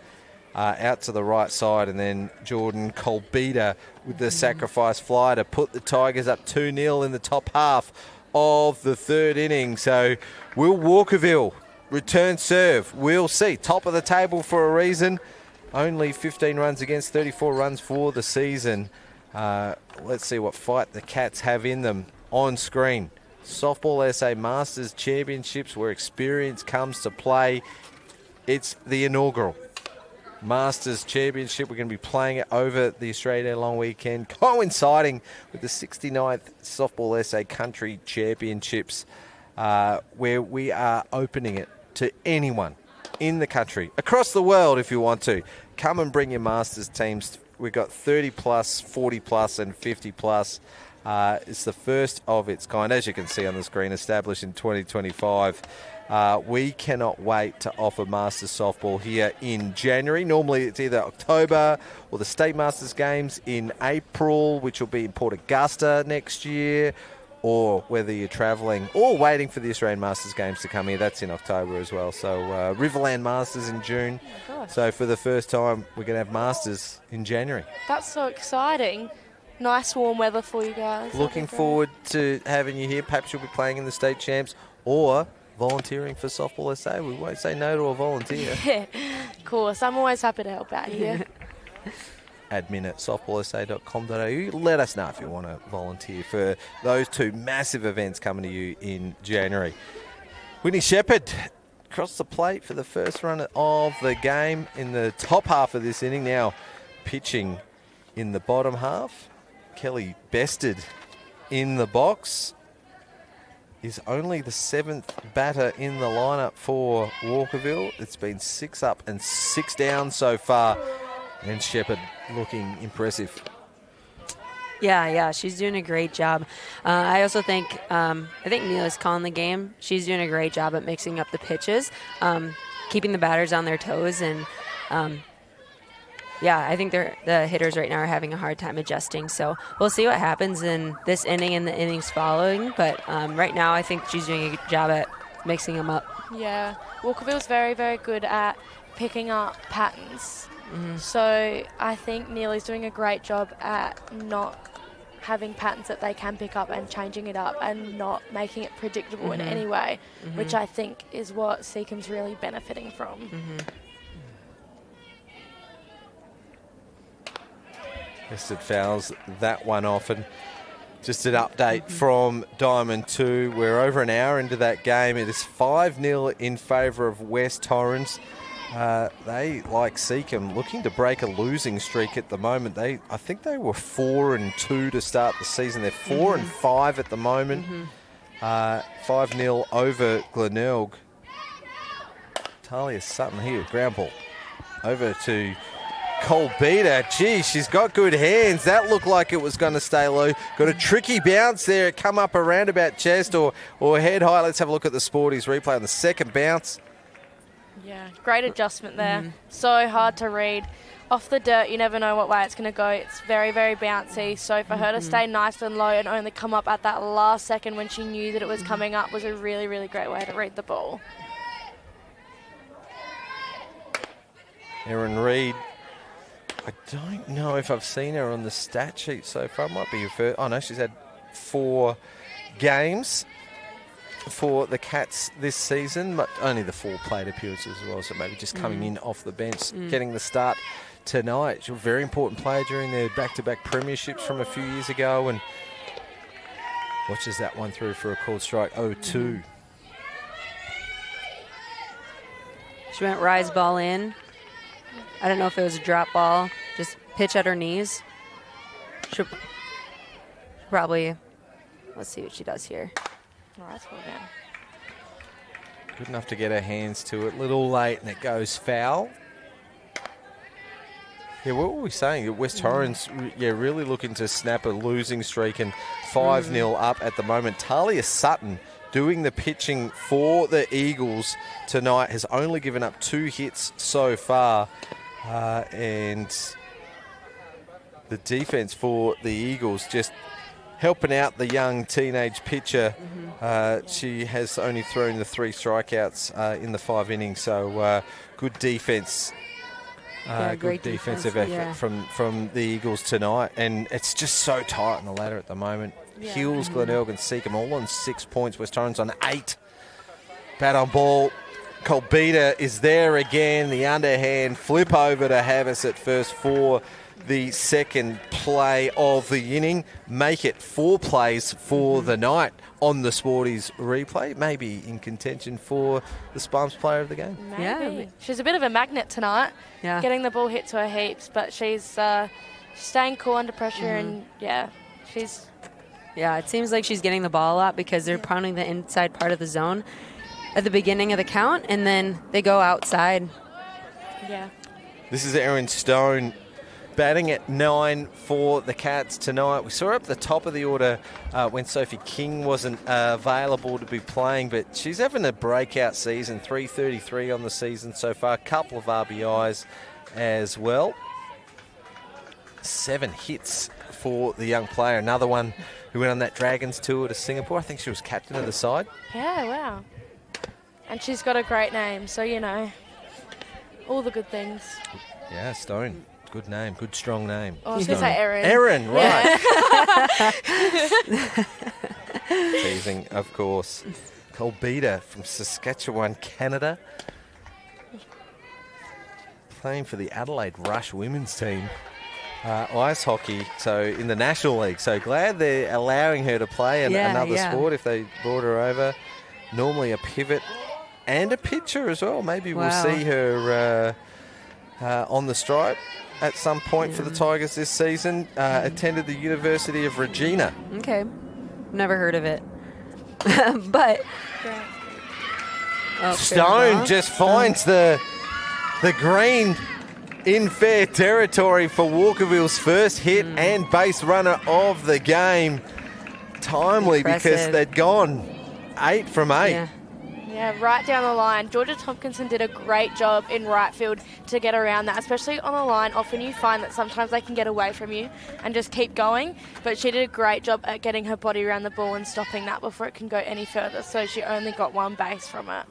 out to the right side, and then Jordan Colbita with the sacrifice fly to put the Tigers up 2-0 in the top half of the 3rd inning. So will Walkerville return serve? We'll see. Top of the table for a reason. Only 15 runs against 34 runs for the season. Let's see what fight the Cats have in them on screen. Softball SA Masters Championships, where experience comes to play. It's the inaugural Masters Championship. We're going to be playing it over the Australia Day long weekend, coinciding with the 69th Softball SA Country Championships, where we are opening it to anyone in the country, across the world if you want to. Come and bring your Masters teams. We've got 30 plus, 40 plus and 50 plus. It's the first of its kind, as you can see on the screen, established in 2025. We cannot wait to offer Masters softball here in January. Normally it's either October or the State Masters Games in April, which will be in Port Augusta next year, or whether you're travelling or waiting for the Australian Masters Games to come here. That's in October as well. So Riverland Masters in June. Oh, so for the first time, we're going to have Masters in January. That's so exciting. Nice warm weather for you guys. Looking forward to having you here. Perhaps you'll be playing in the state champs or volunteering for Softball SA. We won't say no to a volunteer. Yeah, of course. I'm always happy to help out here. Admin at softballsa.com.au. Let us know if you want to volunteer for those 2 massive events coming to you in January. Whitney Shepherd across the plate for the first run of the game in the top half of this inning. Now pitching in the bottom half. Kelly Bested in the box. Is only the 7th batter in the lineup for Walkerville. It's been 6 up and 6 down so far. And Shepherd looking impressive. Yeah, she's doing a great job. I also think, Neela's calling the game. She's doing a great job at mixing up the pitches, keeping the batters on their toes. And, I think the hitters right now are having a hard time adjusting. So we'll see what happens in this inning and the innings following. But right now I think she's doing a good job at mixing them up. Yeah, Walkerville's very, very good at picking up patterns. Mm-hmm. So I think Neely's doing a great job at not having patterns that they can pick up and changing it up and not making it predictable in any way, which I think is what Seacombe's really benefiting from. Bested fouls that one off. And just an update from Diamond 2. We're over an hour into that game. It is 5-0 in favour of West Torrens. They, like Seacombe, looking to break a losing streak at the moment. I think they were 4-2 to start the season. They're 4-5 at the moment. 5-0 over Glenelg. Talia Sutton here, ground ball over to Colbita. Gee, she's got good hands. That looked like it was going to stay low. Got a tricky bounce there. It come up around about chest or head high. Let's have a look at the Sporties replay on the second bounce. Yeah, great adjustment there. So hard to read. Off the dirt, you never know what way it's going to go. It's very, very bouncy. So for her to stay nice and low and only come up at that last second when she knew that it was coming up was a really, really great way to read the ball. Erin Reid. I don't know if I've seen her on the stat sheet so far. It might be her first. Oh, no, she's had 4 games for the Cats this season, but only the 4 plate appearances as well, so maybe just coming in off the bench, getting the start tonight. She's a very important player during their back-to-back premierships from a few years ago, and watches that one through for a called strike 0-2. She went rise ball in. I don't know if it was a drop ball, just pitch at her knees. She'll probably, let's see what she does here. All right, well down. Good enough to get her hands to it. Little late, and it goes foul. Yeah, what were we saying? West Torrens, really looking to snap a losing streak, and 5-0 up at the moment. Talia Sutton doing the pitching for the Eagles tonight has only given up 2 hits so far. And the defense for the Eagles just helping out the young teenage pitcher. She has only thrown the 3 strikeouts in the 5 innings, so good defense. Good defensive effort from the Eagles tonight, and it's just so tight on the ladder at the moment. Hills, Glenelg and Seacombe all on 6 points. West Torrens on 8. Bat on ball. Colbita is there again. The underhand flip over to Havas at first for the second play of the inning. Make it 4 plays for the night on the Sporties replay. Maybe in contention for the Spums player of the game. Maybe. Yeah. She's a bit of a magnet tonight. Yeah. Getting the ball hit to her heaps, but she's staying cool under pressure and she's... Yeah, it seems like she's getting the ball a lot because they're pounding the inside part of the zone at the beginning of the count, and then they go outside. Yeah. This is Erin Stone batting at 9 for the Cats tonight. We saw her up the top of the order when Sophie King wasn't available to be playing, but she's having a breakout season, 333 on the season so far, a couple of RBIs as well. 7 hits for the young player. Another one who went on that Dragons tour to Singapore. I think she was captain of the side. Yeah, wow. And she's got a great name, so, you know, all the good things. Yeah, Stone. Good name. Good, strong name. Oh, I was going to say Erin. Erin, right. Yeah. Teasing, of course. Colbita from Saskatchewan, Canada. Playing for the Adelaide Rush women's team. Ice hockey, so in the National League. So glad they're allowing her to play another sport if they brought her over. Normally a pivot and a pitcher as well. Maybe Wow. we'll see her on the stripe at some point for the Tigers this season. Attended the University of Regina. Okay. Never heard of it. But Stone just finds the green in fair territory for Walkerville's first hit and base runner of the game. Timely because Impressive. they'd gone 8 from 8. Yeah. Yeah, right down the line. Georgia Tompkinson did a great job in right field to get around that, especially on the line. Often you find that sometimes they can get away from you and just keep going, but she did a great job at getting her body around the ball and stopping that before it can go any further, so she only got 1 base from it.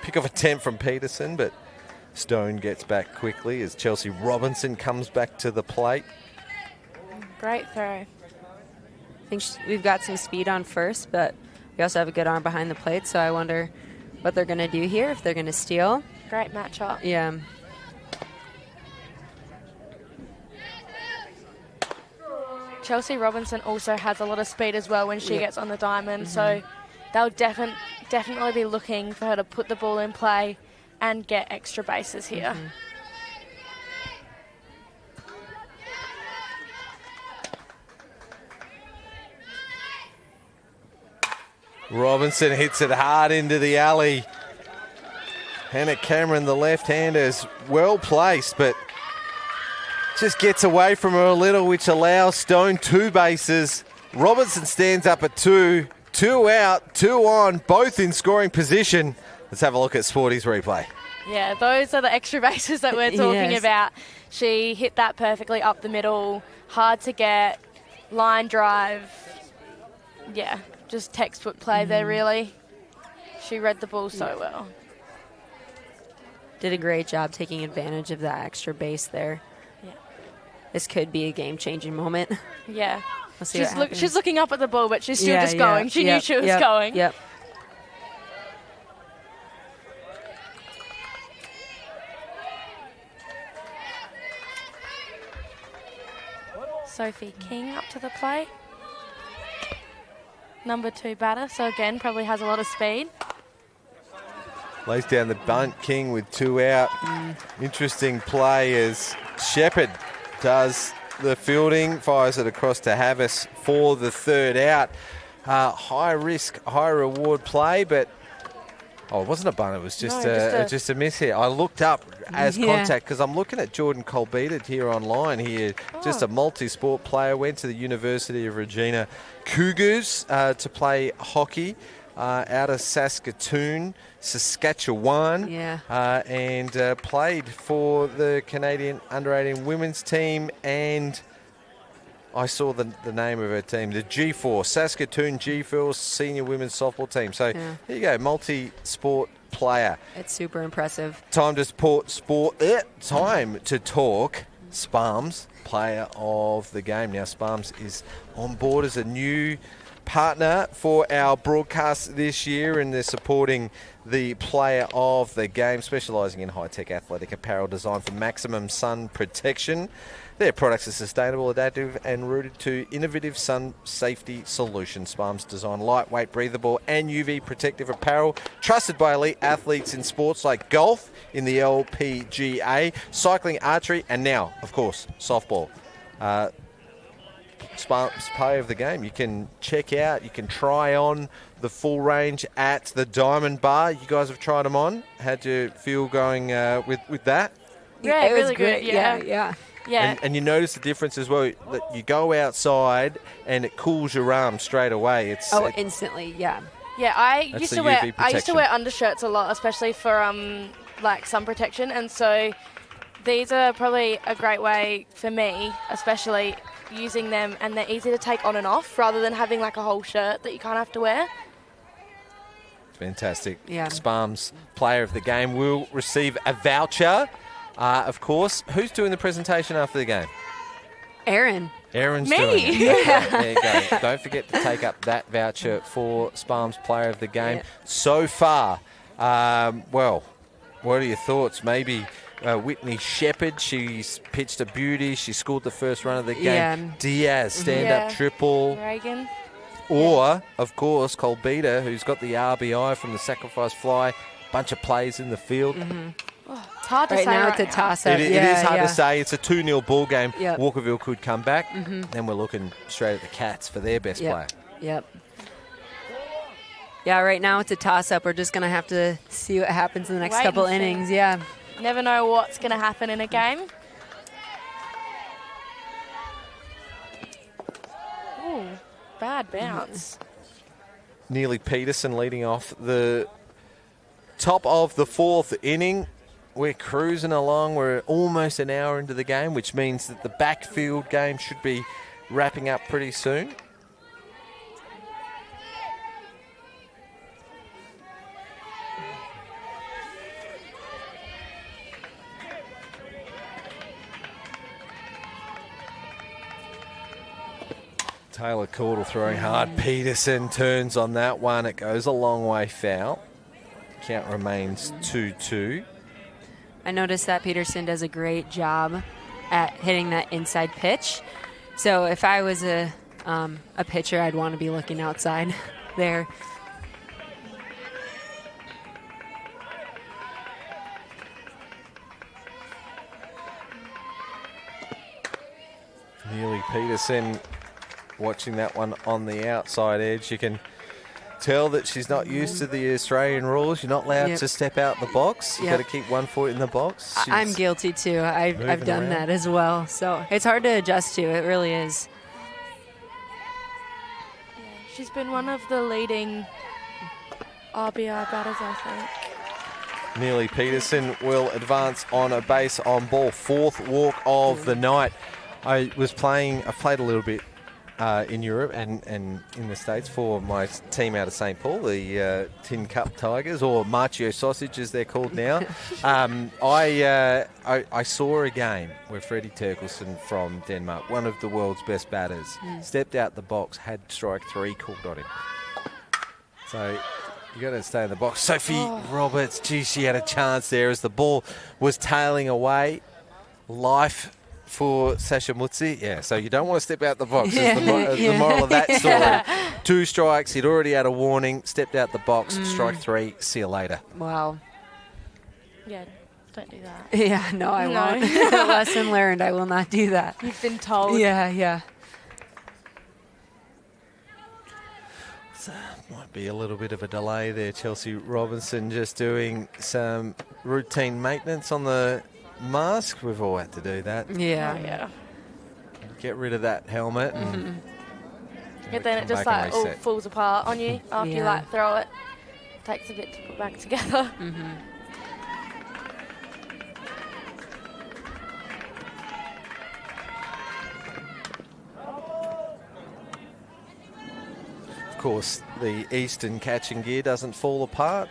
Pick off attempt from Peterson, but Stone gets back quickly as Chelsea Robinson comes back to the plate. Great throw. I think we've got some speed on first, but we also have a good arm behind the plate, so I wonder what they're going to do here, if they're going to steal. Great matchup. Yeah. Chelsea Robinson also has a lot of speed as well when she gets on the diamond, so they'll definitely be looking for her to put the ball in play and get extra bases here. Robinson hits it hard into the alley. Hannah Cameron, the left-hander, is well placed, but just gets away from her a little, which allows Stone 2 bases. Robinson stands up at 2. 2 out, 2 on, both in scoring position. Let's have a look at Sporty's replay. Yeah, those are the extra bases that we're talking Yes. about. She hit that perfectly up the middle, hard to get, line drive. Yeah, just textbook play there, really. She read the ball so well. Did a great job taking advantage of that extra base there. Yeah. This could be a game-changing moment. Yeah. We'll see what happens. She's looking up at the ball, but she's still just going. She knew she was going. Yep. Sophie King up to the plate. Number 2 batter, so again, probably has a lot of speed. Lays down the bunt, King with 2 out. Interesting play as Shepherd does the fielding, fires it across to Havas for the 3rd out. High risk, high reward play, but it wasn't a bunt. It was just a miss here. I looked up as contact because I'm looking at Jordan Colbeated here online here. Just a multi-sport player, went to the University of Regina Cougars to play hockey out of Saskatoon, Saskatchewan, and played for the Canadian Under-18 women's team, and I saw the name of her team, the G4, Saskatoon G4 senior women's softball team. So here you go, multi-sport player. It's super impressive. Time to talk Sparms player of the game. Now Sparms is on board as a new partner for our broadcast this year, and they're supporting the player of the game, specialising in high-tech athletic apparel designed for maximum sun protection. Their products are sustainable, adaptive, and rooted to innovative sun safety solutions. Sparms design lightweight, breathable, and UV protective apparel trusted by elite athletes in sports like golf in the LPGA, cycling, archery, and now, of course, softball. Sparms player of the game. You can check out, you can try on the full range at the Diamond Bar. You guys have tried them on. How'd you feel going with that? Yeah, It was really good. Yeah. And you notice the difference as well, that you go outside and it cools your arm straight away. Instantly, yeah. Yeah, I That's used the to UV wear protection. undershirts a lot, especially for like sun protection, and so these are probably a great way for me, especially using them, and they're easy to take on and off rather than having like a whole shirt that you can't have to wear. Fantastic. Yeah. Sparms player of the game will receive a voucher. Of course, who's doing the presentation after the game? Aaron's Aaron's Me. doing it. There you go. Don't forget to take up that voucher for Sparms player of the game. Yeah. So far, well, what are your thoughts? Maybe Whitney Shepherd. She's pitched a beauty. She scored the first run of the game. Yeah. Diaz, stand-up triple. Reagan. Or, of course, Colbita, who's got the RBI from the sacrifice fly. Bunch of plays in the field. It's hard to Right say now right it's a now. toss-up. It is hard to say. It's a 2-0 ball game. Yep. Walkerville could come back. Then we're looking straight at the Cats for their best player. Yep. Yeah, right now it's a toss-up. We're just going to have to see what happens in the next Wait couple and see. innings. Yeah. Never know what's going to happen in a game. Ooh, bad bounce. Neely Peterson leading off the top of the 4th inning. We're cruising along. We're almost an hour into the game, which means that the backfield game should be wrapping up pretty soon. Taylor Caudle throwing hard. Peterson turns on that one. It goes a long way foul. Count remains 2-2. I noticed that Peterson does a great job at hitting that inside pitch. So if I was a pitcher, I'd want to be looking outside there. Neely Peterson watching that one on the outside edge. You can tell that she's not used to the Australian rules. You're not allowed to step out the box. You've got to keep one foot in the box. I'm guilty too. I've done that as well. So it's hard to adjust to. It really is. She's been one of the leading RBI batters, I think. Neely Peterson will advance on a base on ball. 4th walk of the night. I played a little bit in Europe and in the States for my team out of St. Paul, the Tin Cup Tigers, or Marchio Sausage as they're called now. I saw a game where Freddie Terkelson from Denmark, one of the world's best batters, stepped out the box, had strike 3 called on him. So you got to stay in the box. Sophie Roberts, gee, she had a chance there as the ball was tailing away. Life for Sasha Mutzi. Yeah, so you don't want to step out the box is the moral of that story. 2 strikes, he'd already had a warning, stepped out the box, strike 3, see you later. Wow. Yeah, don't do that. Yeah, no, I won't. Lesson learned, I will not do that. You've been told. Yeah. So, might be a little bit of a delay there. Chelsea Robinson just doing some routine maintenance on the mask. We've all had to do that. Yeah. Get rid of that helmet. And then it just like all falls apart on you after you like throw it. Takes a bit to put back together. Of course, the Eastern catching gear doesn't fall apart.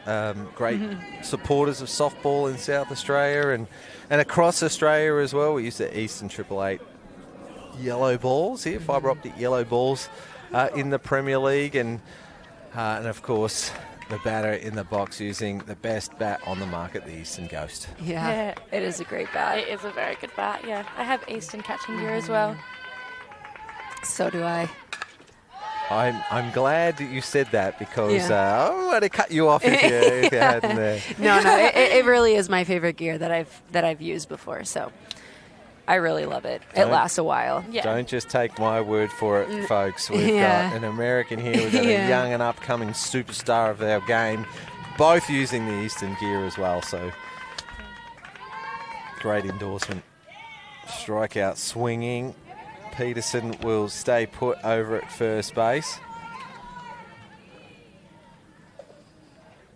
Great supporters of softball in South Australia and across Australia as well. We use the Eastern 888 yellow balls here, fibre optic yellow balls in the Premier League. And of course, the batter in the box using the best bat on the market, the Eastern Ghost. Yeah, it is a great bat. It is a very good bat, yeah. I have Eastern catching gear as well. So do I. I'm glad that you said that because I would have cut you off if you hadn't. No, it really is my favorite gear that I've used before. So I really love it. It lasts a while. Yeah. Don't just take my word for it, folks. We've got an American here. We've got a young and upcoming superstar of our game, both using the Eastern gear as well. So great endorsement. Strikeout swinging. Peterson will stay put over at first base.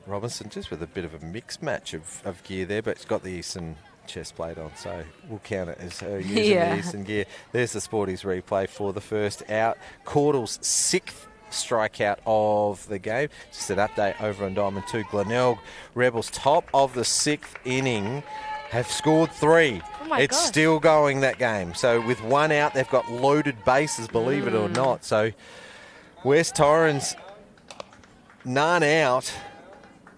Robinson just with a bit of a mixed match of gear there, but it's got the Eastern chest plate on, so we'll count it as her using the Eastern gear. There's the Sporties replay for the first out. Caudle's 6th strikeout of the game. Just an update over on Diamond 2. Glenelg Rebels, top of the 6th inning, have scored 3. It's still going, that game. So with 1 out, they've got loaded bases, believe it or not. So West Torrens, none out.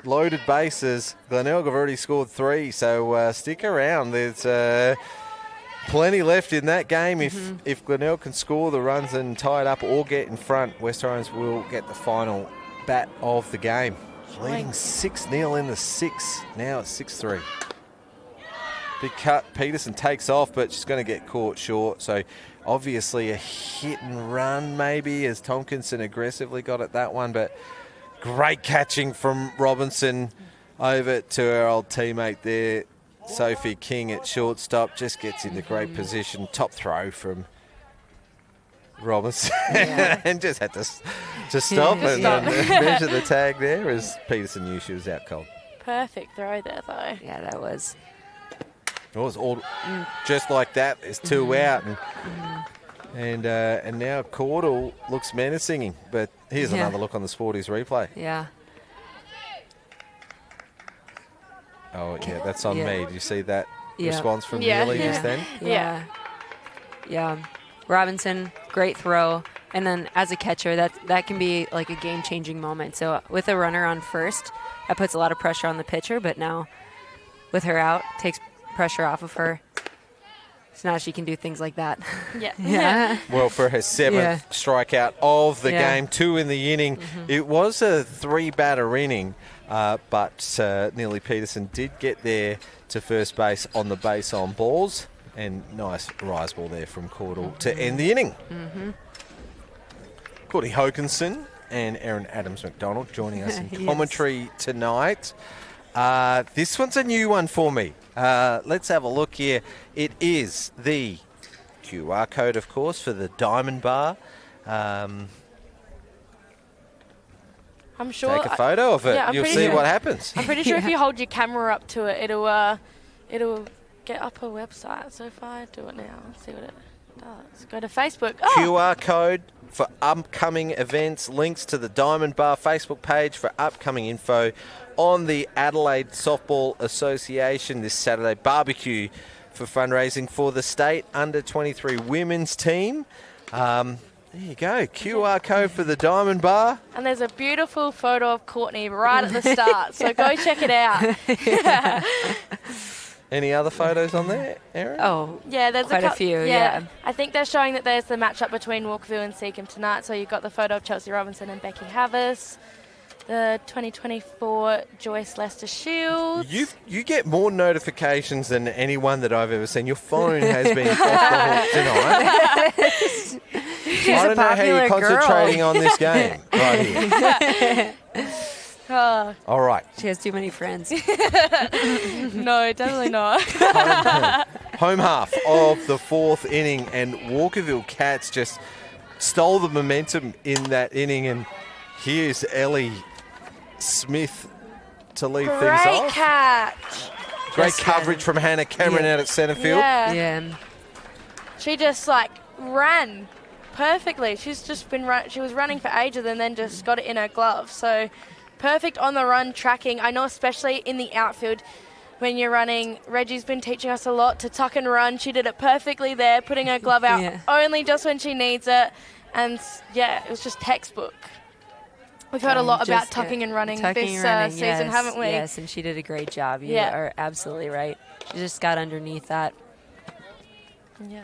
loaded bases. Glenelg have already scored 3, so stick around. There's plenty left in that game. If Glenelg can score the runs and tie it up or get in front, West Orange will get the final bat of the game. Leading 6-0 in the 6th. Now it's 6-3. Big cut. Peterson takes off, but she's going to get caught short. So obviously a hit and run maybe as Tompkinson aggressively got at that one. But great catching from Robinson over to her old teammate there. Sophie King at shortstop. Just gets into great position. Top throw from Robinson. And just had to stop and measure the tag there as Peterson knew she was out cold. Perfect throw there, though. Yeah, that was. It was all just like that. There's 2 out, and now Caudle looks menacing. But here's another look on the Sporties replay. Yeah. Oh yeah, that's on me. Did you see that response from Neely just then? Yeah. Robinson, great throw. And then as a catcher, that can be like a game-changing moment. So with a runner on first, that puts a lot of pressure on the pitcher. But now with her out, takes pressure off of her. So now she can do things like that. Yeah. Well, for her 7th strikeout of the game, 2 in the inning. It was a 3-batter inning, but Neely Peterson did get there to first base on the base on balls. And nice rise ball there from Caudle to end the inning. Courtney Hokinson and Erin Adams-McDonald joining us in commentary tonight. This one's a new one for me. Let's have a look here. It is the QR code, of course, for the Diamond Bar. I'm sure. Take a photo of it. Yeah, You'll see what happens. I'm pretty sure if you hold your camera up to it, it'll get up a website. So if I do it now, let's see what it does. Go to Facebook. Oh. QR code for upcoming events, links to the Diamond Bar Facebook page for upcoming info on the Adelaide Softball Association this Saturday barbecue for fundraising for the state under-23 women's team. There you go, QR code for the Diamond Bar. And there's a beautiful photo of Courtney right at the start, so go check it out. Any other photos on there, Erin? Oh, yeah, there's quite a few, yeah. I think they're showing that there's the matchup between Walkerville and Seacombe tonight. So you've got the photo of Chelsea Robinson and Becky Havas, the 2024 Joyce Lester Shields. You get more notifications than anyone that I've ever seen. Your phone has been off the hook tonight. I don't know how you're concentrating on this game right here. All right. She has too many friends. No, definitely not. Home half of the 4th inning, and Walkerville Cats just stole the momentum in that inning. And here's Ellie Smith to lead things off. Great catch. Great coverage from Hannah Cameron out at centre field. Yeah. She just ran perfectly. She's just been she was running for ages and then just got it in her glove. So perfect on the run tracking. I know especially in the outfield when you're running, Reggie's been teaching us a lot to tuck and run. She did it perfectly there, putting her glove out only just when she needs it. And it was just textbook. We've heard a lot about tucking and running this season, haven't we? Yes, and she did a great job. You are absolutely right. She just got underneath that. Yeah.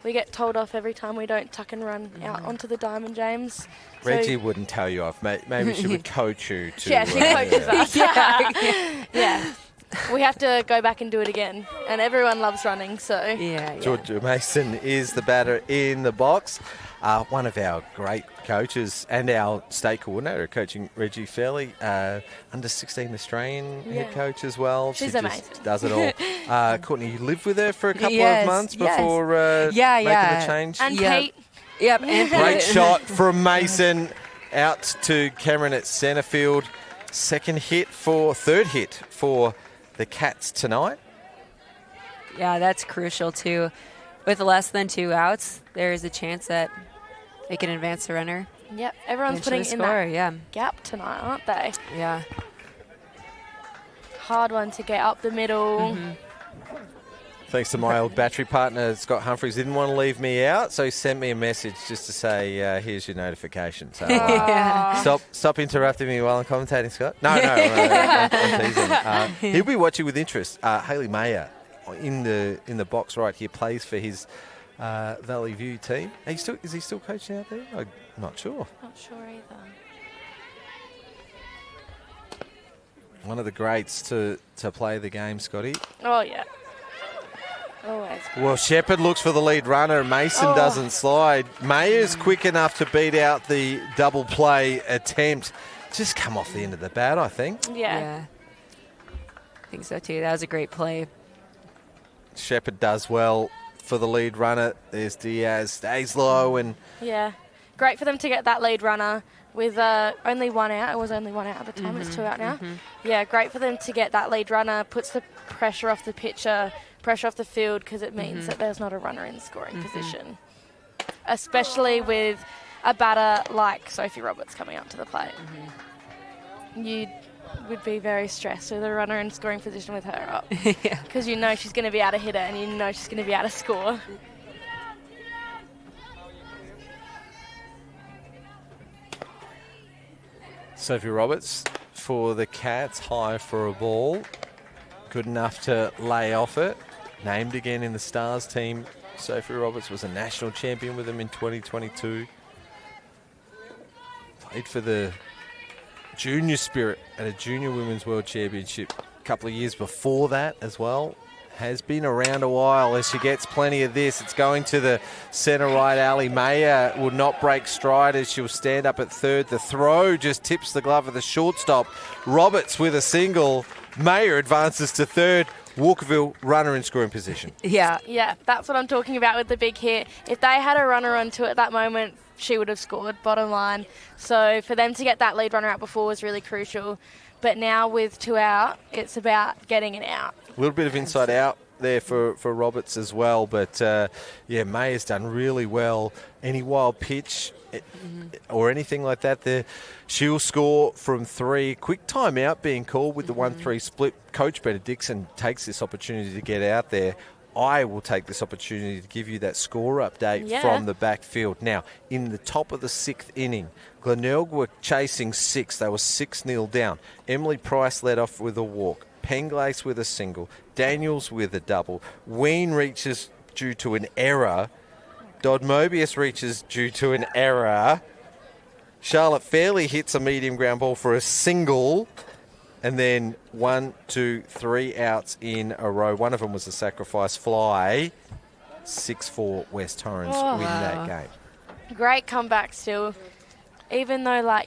We get told off every time we don't tuck and run out onto the diamond, James. Reggie wouldn't tell you off. Maybe she would coach you to. Yeah, she coaches us. Yeah. We have to go back and do it again. And everyone loves running, so. Yeah. Georgia Mason is the batter in the box. One of our great coaches and our state coordinator coaching Reggie Fairley, under 16 Australian head coach as well. She's amazing. Just does it all. Courtney, you lived with her for a couple of months before making the change. And Pete. Yep. Great shot from Mason out to Cameron at centre field. Third hit for the Cats tonight. Yeah, that's crucial too. With less than 2 outs, there is a chance that they can advance the runner. Yep, everyone's putting in that gap tonight, aren't they? Yeah. Hard one to get up the middle. Thanks to my old battery partner, Scott Humphreys, didn't want to leave me out, so he sent me a message just to say, here's your notification. So stop interrupting me while I'm commentating, Scott. No, I'm teasing. He'll be watching with interest. Hayley Mayer in the box right here plays for his Valley View team. Is he still coaching out there? I'm not sure. Not sure either. One of the greats to play the game, Scotty. Oh, yeah. Always. Well, Shepherd looks for the lead runner. Mason doesn't slide. Mayer's quick enough to beat out the double play attempt. Just come off the end of the bat, I think. Yeah. I think so too. That was a great play. Shepherd does well for the lead runner. There's Diaz, stays low and... Yeah. Great for them to get that lead runner with only one out. It was only one out at the time. It's 2 out now. Yeah, great for them to get that lead runner. Puts the pressure off the pitcher, pressure off the field, because it means that there's not a runner in scoring position. Especially with a batter like Sophie Roberts coming up to the plate. You would be very stressed with a runner in scoring position with her up. Because you know she's going to be able to hit it and you know she's going to be able to score. Sophie Roberts for the Cats, high for a ball. Good enough to lay off it. Named again in the Stars team. Sophie Roberts was a national champion with them in 2022. Played for the Junior Spirit at a Junior Women's World Championship a couple of years before that as well. Has been around a while as she gets plenty of this. It's going to the centre right alley. Mayer will not break stride as she'll stand up at third. The throw just tips the glove of the shortstop. Roberts with a single. Mayer advances to third. Walkerville runner in scoring position. Yeah, that's what I'm talking about with the big hit. If they had a runner onto it at that moment, she would have scored, bottom line. So for them to get that lead runner out before was really crucial. But now with 2 out, it's about getting it out. A little bit of inside out there for Roberts as well. But, Mayer's done really well. Any wild pitch or anything like that, she'll score from 3. Quick timeout being called with the 1-3 split. Coach Betta Dixon takes this opportunity to get out there. I will take this opportunity to give you that score update from the backfield. Now, in the top of the 6th inning, Glenelg were chasing 6. They were 6-0 down. Emily Price led off with a walk. Penglace with a single. Daniels with a double. Ween reaches due to an error. Dodd Mobius reaches due to an error. Charlotte Fairley hits a medium ground ball for a single. And then 1, 2, 3 outs in a row. One of them was a sacrifice fly. 6-4 West Torrens win that game. Great comeback still. Even though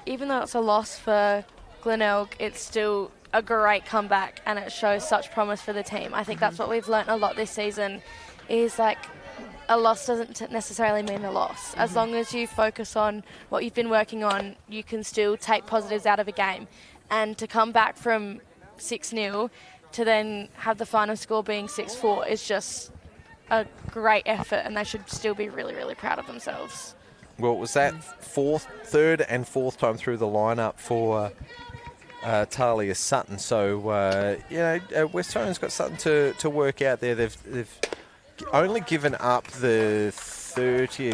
it's a loss for Glenelg, it's still a great comeback and it shows such promise for the team. I think that's what we've learnt a lot this season is like a loss doesn't necessarily mean a loss. As long as you focus on what you've been working on, you can still take positives out of a game. And to come back from 6-0 to then have the final score being 6-4 is just a great effort and they should still be really, really proud of themselves. Well, it was that third and fourth time through the lineup for Talia Sutton. So, West Torrens got something to work out there. They've only given up the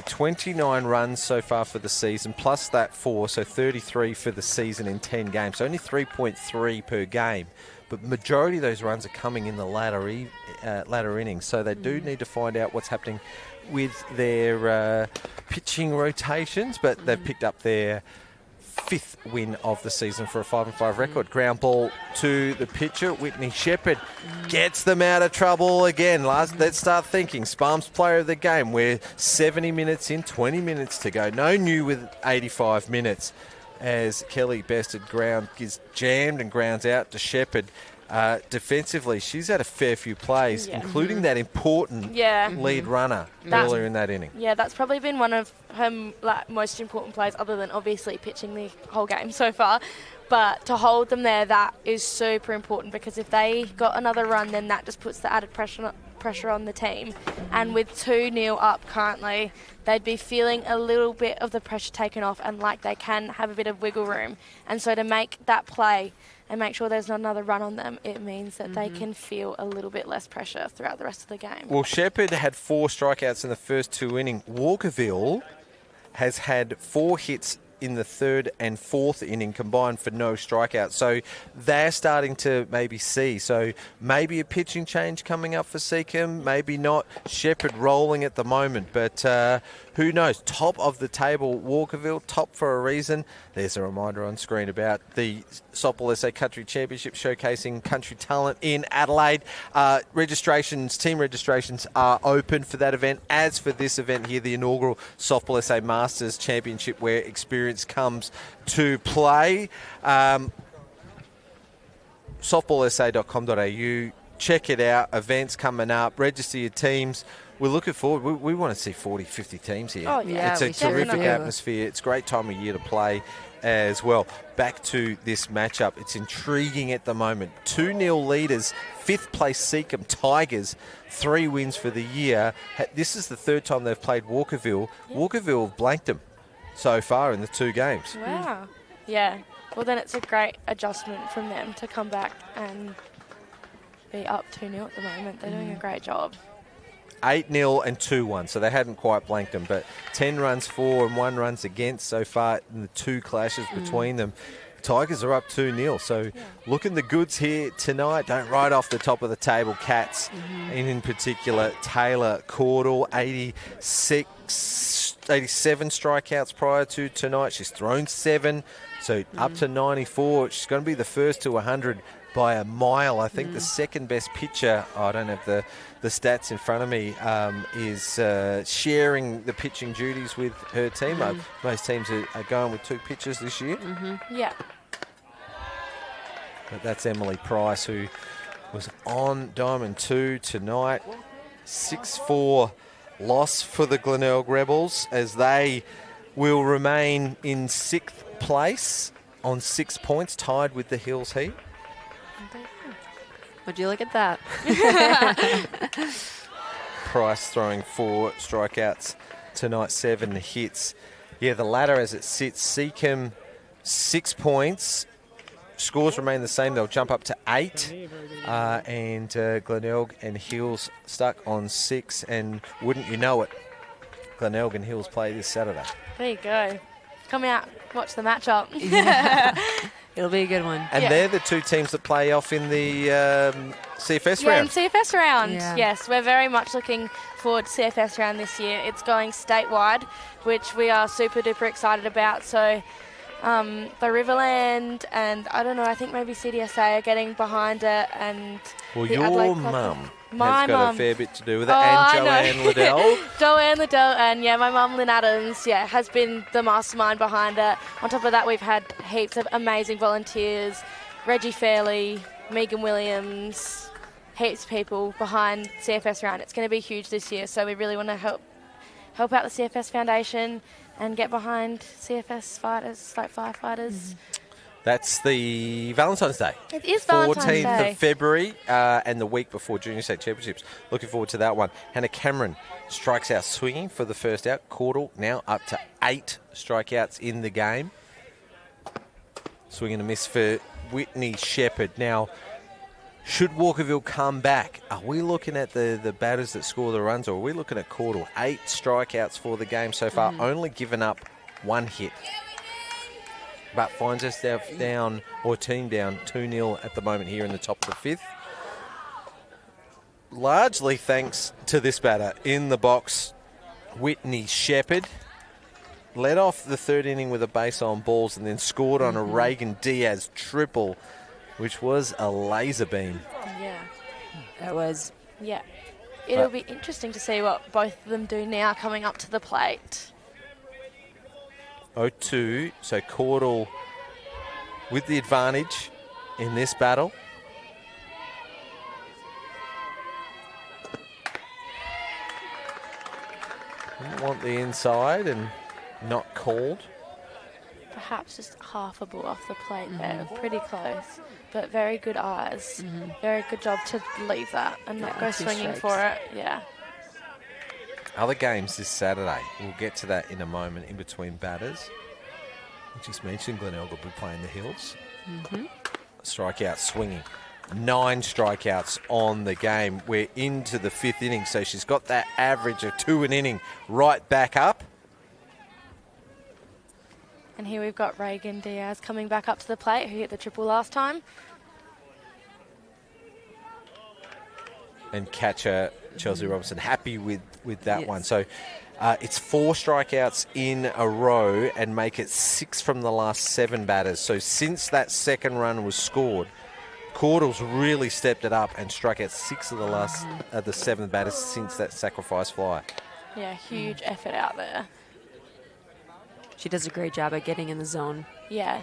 29 runs so far for the season, plus that 4, so 33 for the season in 10 games. So only 3.3 per game. But majority of those runs are coming in the latter innings. So they do need to find out what's happening with their pitching rotations. But they've picked up their 5th win of the season for a 5-5 record. Ground ball to the pitcher. Whitney Shepherd gets them out of trouble again. Let's start thinking. Sparm's player of the game. We're 70 minutes in, 20 minutes to go. No new with 85 minutes as Kelly bested ground, gets jammed and grounds out to Shepherd. Defensively, she's had a fair few plays, including that important lead runner earlier in that inning. Yeah, that's probably been one of her most important plays, other than obviously pitching the whole game so far. But to hold them there, that is super important because if they got another run, then that just puts the added pressure on the team. And with 2-0 up currently, they'd be feeling a little bit of the pressure taken off and like they can have a bit of wiggle room. And so to make that play and make sure there's not another run on them, it means that they can feel a little bit less pressure throughout the rest of the game. Well, Shepherd had 4 strikeouts in the first 2 innings. Walkerville has had 4 hits in the 3rd and 4th inning combined for no strikeouts. So they're starting to maybe see. So maybe a pitching change coming up for Seacombe, maybe not. Shepherd rolling at the moment, but who knows? Top of the table, Walkerville, top for a reason. There's a reminder on screen about the Softball SA Country Championship showcasing country talent in Adelaide. Team registrations are open for that event, as for this event here, the inaugural Softball SA Masters Championship, where experience comes to play. Softballsa.com.au. Check it out. Events coming up. Register your teams. We're looking forward. We want to see 40, 50 teams here. Oh, yeah. It's a terrific atmosphere. It's a great time of year to play as well. Back to this matchup. It's intriguing at the moment. 2-0 leaders. 5th place Seacombe Tigers. 3 wins for the year. This is the 3rd time they've played Walkerville. Yep. Walkerville have blanked them so far in the 2 games. Wow. Yeah. Well, then it's a great adjustment from them to come back and be up 2-0 at the moment. They're doing a great job. 8-0 and 2-1, so they hadn't quite blanked them, but 10 runs for and 1 runs against so far in the 2 clashes between them. Tigers are up 2-0, so looking the goods here tonight. Don't write off the top of the table Cats, and in particular Taylor Caudle, 87 strikeouts prior to tonight. She's thrown 7, so up to 94. She's going to be the first to 100 by a mile. I think the second best pitcher, I don't have the stats in front of me, is sharing the pitching duties with her team. Most teams are going with 2 pitchers this year. Yeah. But that's Emily Price, who was on Diamond 2 tonight. 6-4 loss for the Glenelg Rebels, as they will remain in 6th place on 6 points, tied with the Hills Heat. Would you look at that? Price throwing 4 strikeouts tonight, 7 hits. Yeah, the ladder as it sits, Seacombe 6 points. Scores remain the same. They'll jump up to 8. And Glenelg and Hills stuck on 6. And wouldn't you know it, Glenelg and Hills play this Saturday. There you go. Come out, watch the matchup. It'll be a good one. And they're the 2 teams that play off in the CFS round. Yeah, in CFS round. Yeah. Yes, we're very much looking forward to CFS round this year. It's going statewide, which we are super duper excited about. So the Riverland and I think maybe CDSA are getting behind it. And well, the your Adelaide mum My has got mum. a fair bit to do with it, and Joanne Liddell. Joanne Liddell, and my mum Lynn Adams, has been the mastermind behind it. On top of that, we've had heaps of amazing volunteers, Reggie Fairley, Megan Williams, heaps of people behind CFS round. It's going to be huge this year, so we really want to help out the CFS Foundation and get behind CFS fighters, like firefighters. That's the Valentine's Day. It is Valentine's 14th Day. of February and the week before Junior State Championships. Looking forward to that one. Hannah Cameron strikes out swinging for the first out. Caudle now up to 8 strikeouts in the game. Swing and a miss for Whitney Shepherd. Now, should Walkerville come back, are we looking at the batters that score the runs, or are we looking at Caudle? 8 strikeouts for the game so far, only given up 1 hit. But finds herself down, or team down, 2-0 at the moment here in the top of the 5th. Largely thanks to this batter in the box, Whitney Shepherd. Led off the 3rd inning with a base on balls and then scored on a Reagan Diaz triple, which was a laser beam. Yeah. That was. Yeah. It'll be interesting to see what both of them do now coming up to the plate. 0-2, so Caudle with the advantage in this battle. Didn't want the inside and not called. Perhaps just half a ball off the plate there. Pretty close, but very good eyes. Very good job to leave that and not go 2 swinging strikes. for it. Yeah. Other games this Saturday. We'll get to that in a moment in between batters. We just mentioned Glenelg will be playing the Hills. strikeouts swinging. 9 strikeouts on the game. We're into the 5th inning, so she's got that average of 2 an inning right back up. And here we've got Reagan Diaz coming back up to the plate, who hit the triple last time. And catcher Chelsea Robinson happy with that one. So it's 4 strikeouts in a row and make it 6 from the last 7 batters. So since that second run was scored, Caudle's really stepped it up and struck out 6 of the last the 7 batters since that sacrifice fly. Yeah, huge effort out there. She does a great job at getting in the zone, Yeah.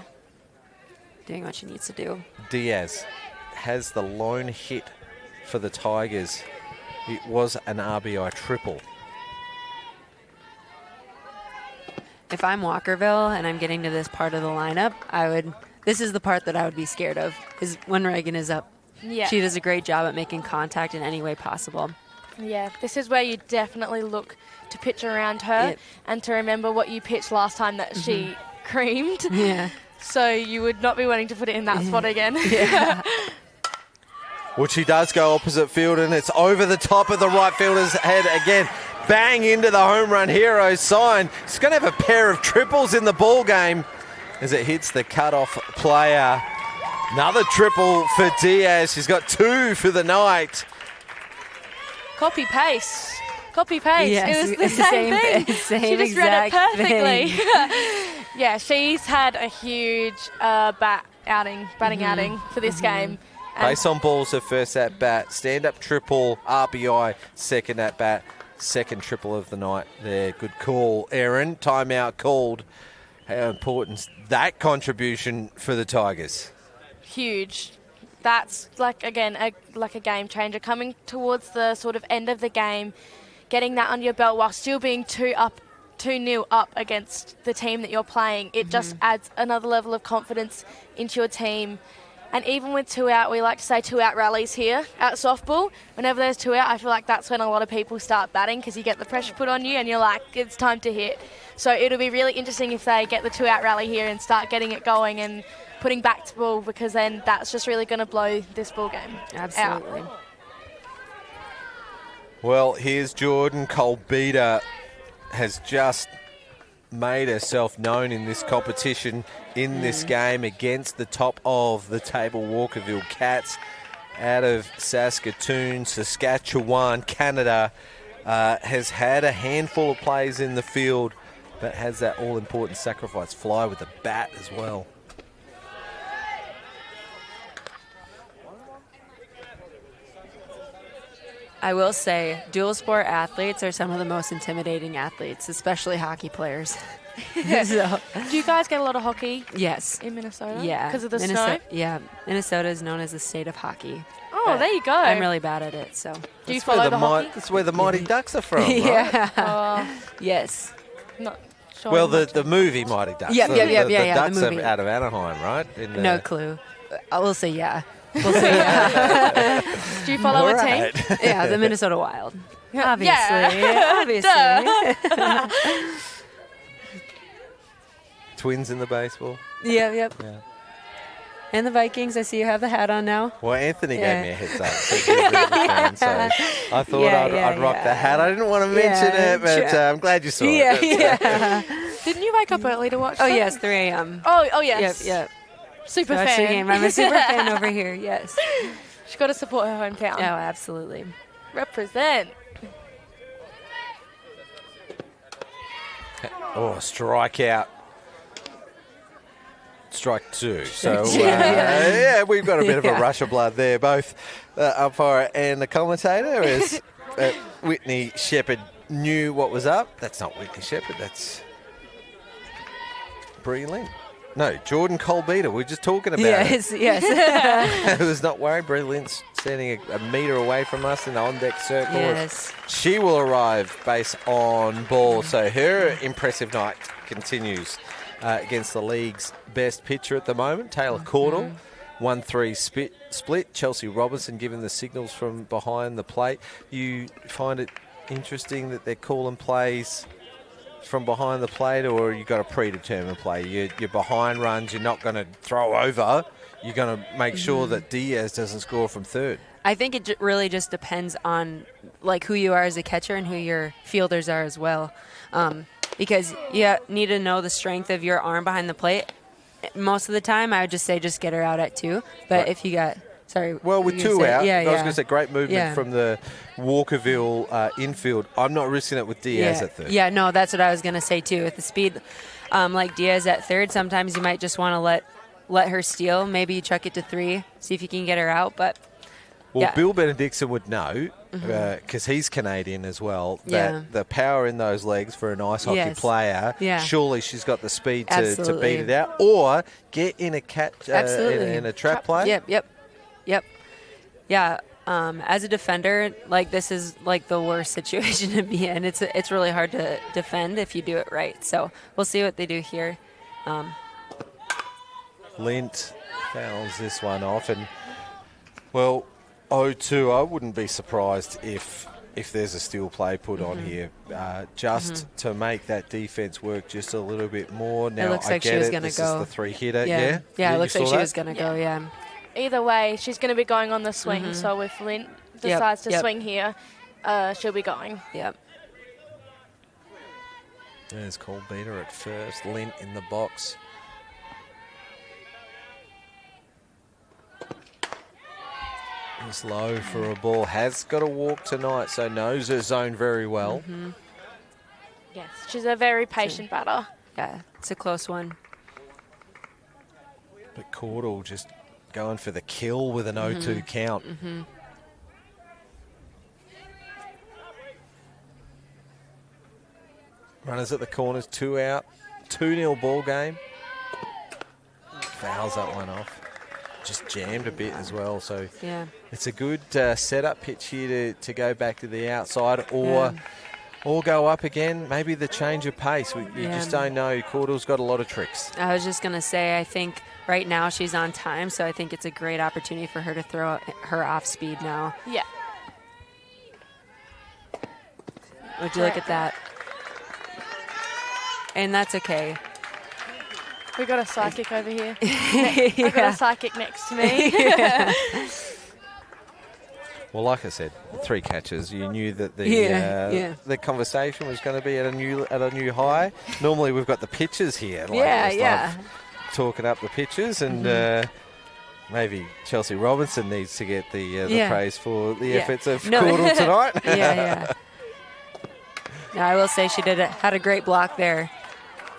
doing what she needs to do. Diaz has the lone hit for the Tigers. It was an RBI triple. If I'm Walkerville and I'm getting to this part of the lineup, this is the part that I would be scared of, is when Reagan is up. Yeah. She does a great job at making contact in any way possible. Yeah, this is where you definitely look to pitch around her and to remember what you pitched last time that she creamed. Yeah. So you would not be wanting to put it in that spot again. Yeah. Well, she does go opposite field, and it's over the top of the right fielder's head again. Bang into the home run hero sign. She's going to have a pair of triples in the ball game as it hits the cutoff player. Another triple for Diaz. She's got 2 for the night. Copy paste. Copy paste. Yes, it was the same thing. Same she just read it exact perfectly. Yeah, she's had a huge batting outing for this game. Base on balls her first at bat. Stand up triple, RBI, second at bat. Second triple of the night there. Good call, Erin. Timeout called. How important that contribution for the Tigers? Huge. That's like a game changer. Coming towards the sort of end of the game, getting that under your belt while still being 2-0 up against the team that you're playing. It just adds another level of confidence into your team. And even with 2 out, we like to say 2 out rallies here at softball. Whenever there's 2 out, I feel like that's when a lot of people start batting because you get the pressure put on you and you're like, it's time to hit. So it'll be really interesting if they get the 2 out rally here and start getting it going and putting back to ball, because then that's just really going to blow this ball game Absolutely. out. Well, here's Jordan Colbita, has just made herself known in this competition, in this game against the top of the table Walkerville Cats out of Saskatoon, Saskatchewan, Canada. Has had a handful of plays in the field, but has that all-important sacrifice fly with the bat as well. I will say, dual sport athletes are some of the most intimidating athletes, especially hockey players. So, Do you guys get a lot of hockey yes. in Minnesota? Yeah. Because of the snow? Yeah. Minnesota is known as the state of hockey. Oh, But there you go. I'm really bad at it, so. Do you follow the hockey? That's where the Mighty Ducks are from, right? Yeah. Yes. Not sure. Well, the movie Mighty Ducks. Yeah, The the Ducks movie. are out of Anaheim, right? In the- No clue. I will say yeah. We'll say yeah. Do you follow All a right. team? Yeah, the Minnesota Wild. Obviously. Yeah. Obviously. Twins in the baseball. Yep. Yeah. And the Vikings, I see you have the hat on now. Well, Anthony Yeah. gave me a heads up. So he's a Rangers fan, so I thought I'd rock the hat. I didn't want to mention it, but I'm glad you saw it. Yeah. Didn't you wake up early to watch Oh, that? yes, 3 a.m. Oh, yes. Yep. Super Watch the fan. game. I'm a super fan over here, yes. She's got to support her hometown. Oh, absolutely. Represent. Oh, strikeout. Strike 2. So, we've got a bit of a rush of blood there, both the umpire and the commentator, as Whitney Shepherd knew what was up. That's not Whitney Shepherd, that's Brie Lynn. No, Jordan Colbita. We were just talking about it. Yes. I was not worried. Brie Lynn's standing a metre away from us in the on-deck circle. Yes. She will arrive base on ball. So her impressive night continues against the league's best pitcher at the moment, Taylor Caudle. 1-3 split. Chelsea Robinson giving the signals from behind the plate. You find it interesting that they're calling plays from behind the plate, or you got a predetermined play? You're behind runs, you're not going to throw over, you're going to make sure that Diaz doesn't score from third? I think it really just depends on like who you are as a catcher and who your fielders are as well, because you need to know the strength of your arm behind the plate. Most of the time, I would just say just get her out at 2. But if you got well, with 2 out, yeah, I was going to say great movement from the Walkerville infield. I'm not risking it with Diaz at third. Yeah, no, that's what I was going to say too. With the speed, like Diaz at third, sometimes you might just want to let her steal. Maybe you chuck it to 3, see if you can get her out. But Bill Benedictson would know, because he's Canadian as well, that the power in those legs for an ice hockey player, surely she's got the speed to beat it out, or get in a in a trap play. Yep. Yeah. As a defender, like this is like the worst situation to be in. It's really hard to defend if you do it right. So we'll see what they do here. Lint fouls this one off, and 0-2. I wouldn't be surprised if there's a steal play put on here, to make that defense work just a little bit more. Now it looks like she was going to go. This is the 3-hitter. Yeah, it looks like she was going to go. Yeah. Either way, she's going to be going on the swing. So if Lint decides to swing here, she'll be going. Yep. There's Cole Beater at first. Lint in the box. It's low for a ball. Has got a walk tonight, so knows her zone very well. Yes, she's a very patient batter. Yeah, it's a close one. But Caudle just going for the kill with an 0-2 count. Runners at the corners, 2 out. 2-0 ball game. Fouls that one off. Just jammed a bit as well, so it's a good setup pitch here to go back to the outside or go up again. Maybe the change of pace. You just don't know. Caudle's got a lot of tricks. I was just going to say, I think right now she's on time, so I think it's a great opportunity for her to throw her off speed now. Yeah. Would you look at that? And that's okay. We got a psychic over here. I got a psychic next to me. Well, like I said, 3 catches. You knew that the conversation was going to be at a new high. Normally, we've got the pitchers here. Talking up the pitchers, and maybe Chelsea Robinson needs to get the praise for the efforts of Caudle tonight. No, I will say she had a great block there.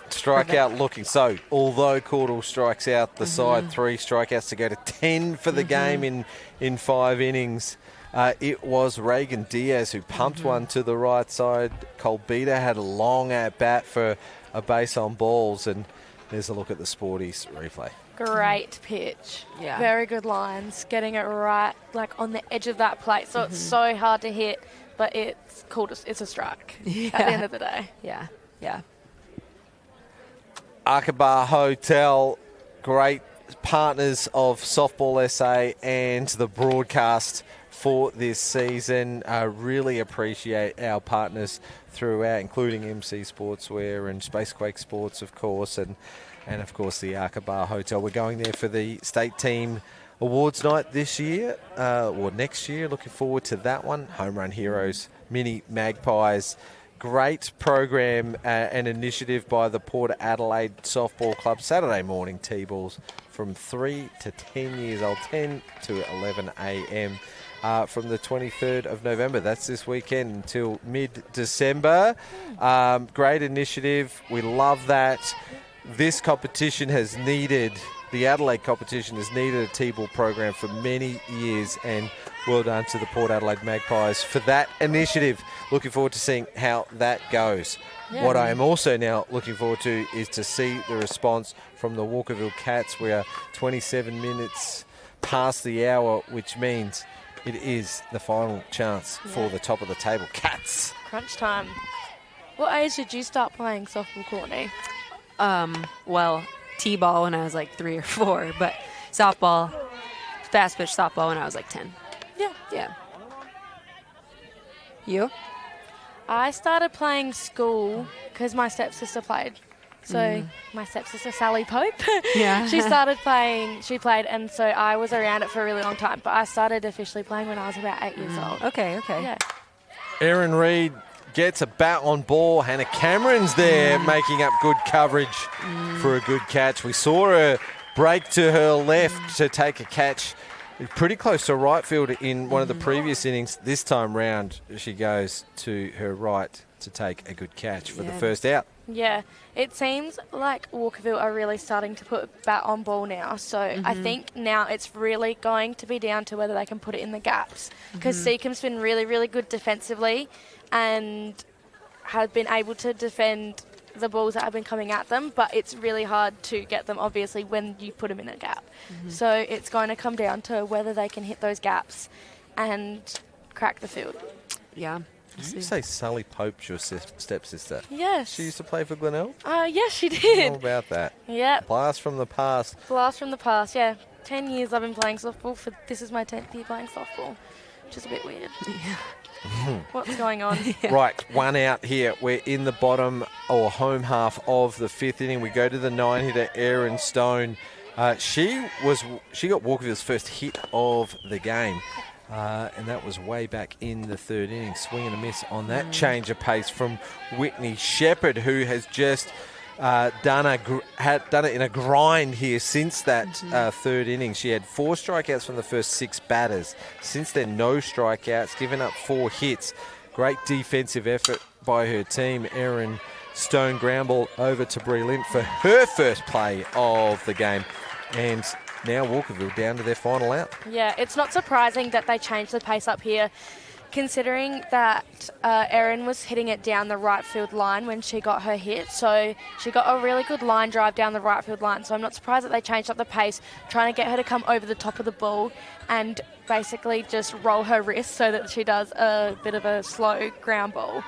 Strikeout looking. So, although Caudle strikes out the side, 3 strikeouts to go to 10 for the game in 5 innings. It was Reagan Diaz who pumped one to the right side. Colbita had a long at-bat for a base on balls. And there's a look at the Sporties replay. Great pitch. Yeah. Very good lines. Getting it right, like, on the edge of that plate. So it's so hard to hit, but it's cool. It's a strike at the end of the day. Yeah. Aqaba Hotel, great partners of Softball SA and the broadcast for this season. Really appreciate our partners throughout, including MC Sportswear and Spacequake Sports, of course, and of course the Aqaba Hotel. We're going there for the state team awards night this year, or next year. Looking forward to that one. Home Run Heroes, Mini Magpies. Great program and initiative by the Port Adelaide Softball Club. Saturday morning T-balls from 3 to 10 years old, 10 to 11 a.m. From the 23rd of November. That's this weekend until mid-December. Great initiative. We love that. This competition has needed, the Adelaide competition has needed a T-ball program for many years, and well done to the Port Adelaide Magpies for that initiative. Looking forward to seeing how that goes. Yeah. What I am also now looking forward to is to see the response from the Walkerville Cats. We are 27 minutes past the hour, which means it is the final chance for the top of the table. Cats. Crunch time. What age did you start playing softball, Courtney? Well, T-ball when I was like 3 or 4, but softball, fast pitch softball when I was like 10. Yeah. You? I started playing school because my stepsister played So my stepsister, Sally Pope, Yeah. she played, and so I was around it for a really long time. But I started officially playing when I was about 8 years old. Okay. Yeah. Erin Reid gets a bat on ball. Hannah Cameron's there making up good coverage for a good catch. We saw her break to her left to take a catch pretty close to right field in one of the previous innings. This time round, she goes to her right to take a good catch for the first out. Yeah, it seems like Walkerville are really starting to put bat on ball now. So I think now it's really going to be down to whether they can put it in the gaps. Because Seacombe's been really, really good defensively and have been able to defend the balls that have been coming at them. But it's really hard to get them, obviously, when you put them in a gap. So it's going to come down to whether they can hit those gaps and crack the field. Yeah. Did you say Sally Pope's your stepsister? Yes. She used to play for Glenelg? Yes, she How did. about that? Yeah. Blast from the past. Blast from the past, yeah. 10 years I've been playing softball. This is my 10th year playing softball, which is a bit weird. What's going on? Right, one out here. We're in the bottom or home half of the fifth inning. We go to the 9-hitter, Erin Stone. She got Walkerville's first hit of the game. And that was way back in the third inning. Swing and a miss on that change of pace from Whitney Shepherd, who has just done it in a grind here since that third inning. She had 4 strikeouts from the first 6 batters. Since then, no strikeouts, given up 4 hits. Great defensive effort by her team. Erin Stone ground ball over to Bree Lind for her first play of the game. And now Walkerville down to their final out. Yeah, it's not surprising that they changed the pace up here, considering that Erin was hitting it down the right field line when she got her hit. So she got a really good line drive down the right field line. So I'm not surprised that they changed up the pace, trying to get her to come over the top of the ball and basically just roll her wrist so that she does a bit of a slow ground ball.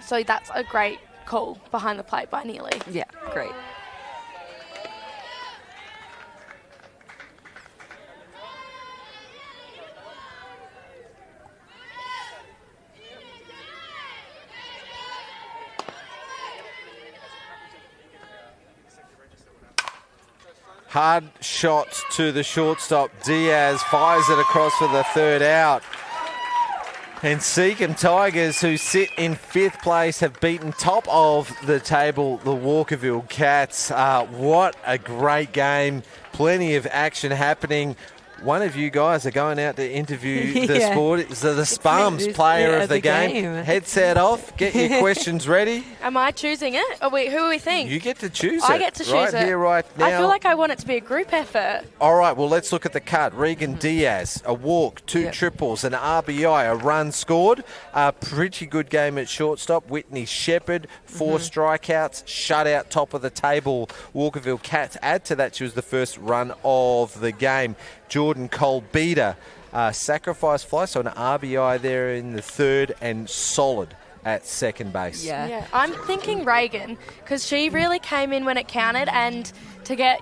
So that's a great call behind the plate by Neely. Yeah, great. Hard shot to the shortstop. Diaz fires it across for the third out. And Seacombe Tigers, who sit in 5th place, have beaten top of the table, the Walkerville Cats. What a great game. Plenty of action happening. One of you guys are going out to interview the Spams player of the game. Headset off, get your questions ready. Am I choosing it? Oh, wait, who do we think? You get to choose it. I get to choose right it. Here, right now. I feel like I want it to be a group effort. All right, well, let's look at the cut. Regan Diaz, a walk, 2 triples, an RBI, a run scored. A pretty good game at shortstop. Whitney Shepherd, 4 strikeouts, shutout, top of the table. Walkerville Cats. Add to that, she was the first run of the game. Jordan Colbeater, sacrifice fly, so an RBI there in the third and solid at second base. Yeah. I'm thinking Reagan because she really came in when it counted, and to get,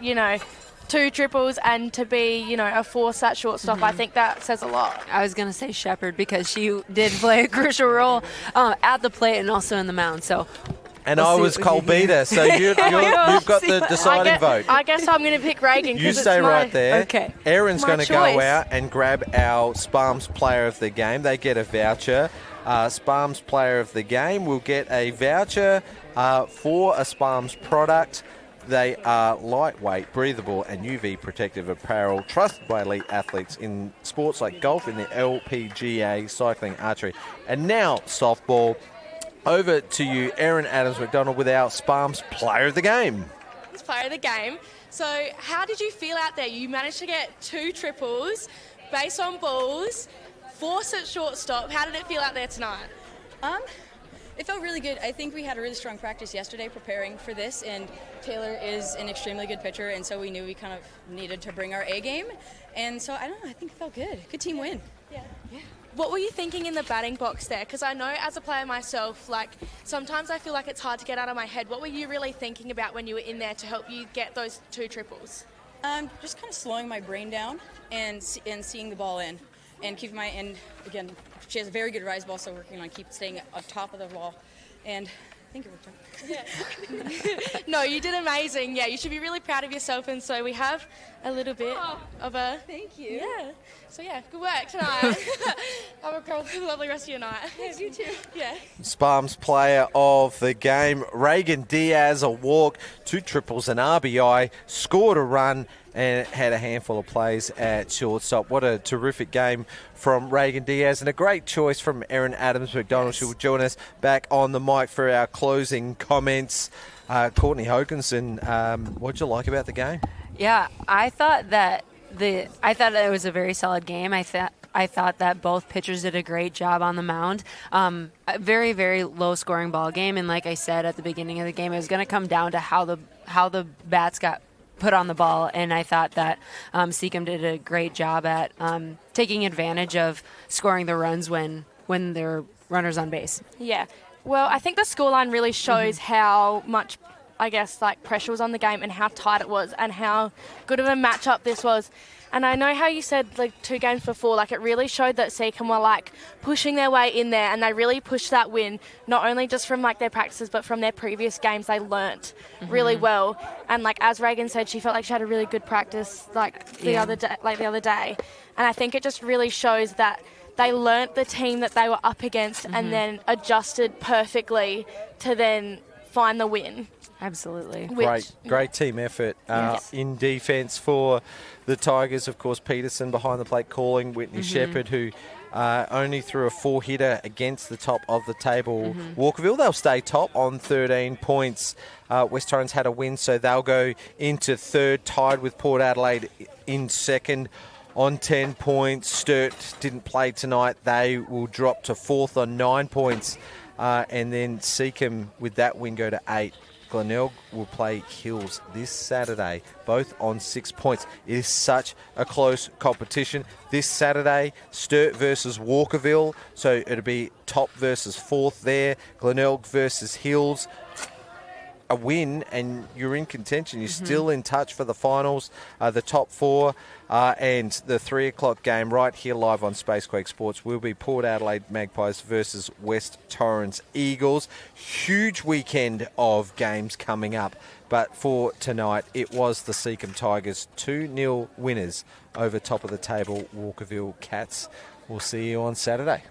2 triples and to be, a force at shortstop, I think that says a lot. I was going to say Shepherd because she did play a crucial role at the plate and also in the mound. So. And I was Colbeater, so you've got the deciding vote. I guess I'm going to pick Reagan. You stay right there. Okay. Erin's going to go choice. out and grab our Spams player of the game. They get a voucher. Spams player of the game will get a voucher for a Spams product. They are lightweight, breathable and UV protective apparel trusted by elite athletes in sports like golf, in the LPGA, cycling, archery. And now softball. Over to you, Erin Adams-McDonald, with our Spams player of the game. Player of the game. So how did you feel out there? You managed to get 2 triples, base on balls, force at shortstop. How did it feel out there tonight? It felt really good. I think we had a really strong practice yesterday preparing for this, and Taylor is an extremely good pitcher, and so we knew we kind of needed to bring our A game. And so, I don't know, I think it felt good. Good team win. Yeah. What were you thinking in the batting box there? Because I know as a player myself, sometimes I feel like it's hard to get out of my head. What were you really thinking about when you were in there to help you get those 2 triples? Just kind of slowing my brain down and seeing the ball in, and keeping and again, she has a very good rise ball, so working on staying on top of the ball, and Thank you, Richard. No, you did amazing. Yeah, you should be really proud of yourself. And so we have a little bit of a... Thank you. Yeah. So, yeah, good work tonight. Have a lovely rest of your night. Yes, you too. Yeah. Spalm's player of the game, Reagan Diaz, a walk, 2 triples, an RBI, scored a run and had a handful of plays at shortstop. What a terrific game from Reagan Diaz, and a great choice from Erin Adams McDonald. She will join us back on the mic for our closing comments. Courtney Hoganson, what did you like about the game? Yeah, I thought that it was a very solid game. I thought that both pitchers did a great job on the mound. A very, very low-scoring ball game, and like I said at the beginning of the game, it was going to come down to how the bats got put on the ball, and I thought that Seacombe did a great job at taking advantage of scoring the runs when there are runners on base. Yeah. Well, I think the scoreline really shows how much, I guess, like pressure was on the game and how tight it was and how good of a matchup this was. And I know how you said like 2 games before, like it really showed that Seacombe were like pushing their way in there, and they really pushed that win, not only just from like their practices, but from their previous games. They learnt really well. And like as Reagan said, she felt like she had a really good practice the other day. And I think it just really shows that they learnt the team that they were up against and then adjusted perfectly to then find the win. Absolutely. Great team effort in defence for the Tigers. Of course, Peterson behind the plate calling, Whitney Shepherd, who only threw a 4-hitter against the top of the table. Walkerville, they'll stay top on 13 points. West Torrens had a win, so they'll go into third, tied with Port Adelaide in second on 10 points. Sturt didn't play tonight. They will drop to fourth on 9 points. And then Seacombe, with that win, go to 8. Glenelg will play Hills this Saturday, both on 6 points. It is such a close competition. This Saturday, Sturt versus Walkerville, so it'll be top versus fourth there. Glenelg versus Hills. A win and you're in contention. You're still in touch for the finals, the top 4, and the 3 o'clock game right here live on Spacequake Sports will be Port Adelaide Magpies versus West Torrens Eagles. Huge weekend of games coming up, but for tonight it was the Seacombe Tigers 2-0 winners over top of the table Walkerville Cats. We'll see you on Saturday.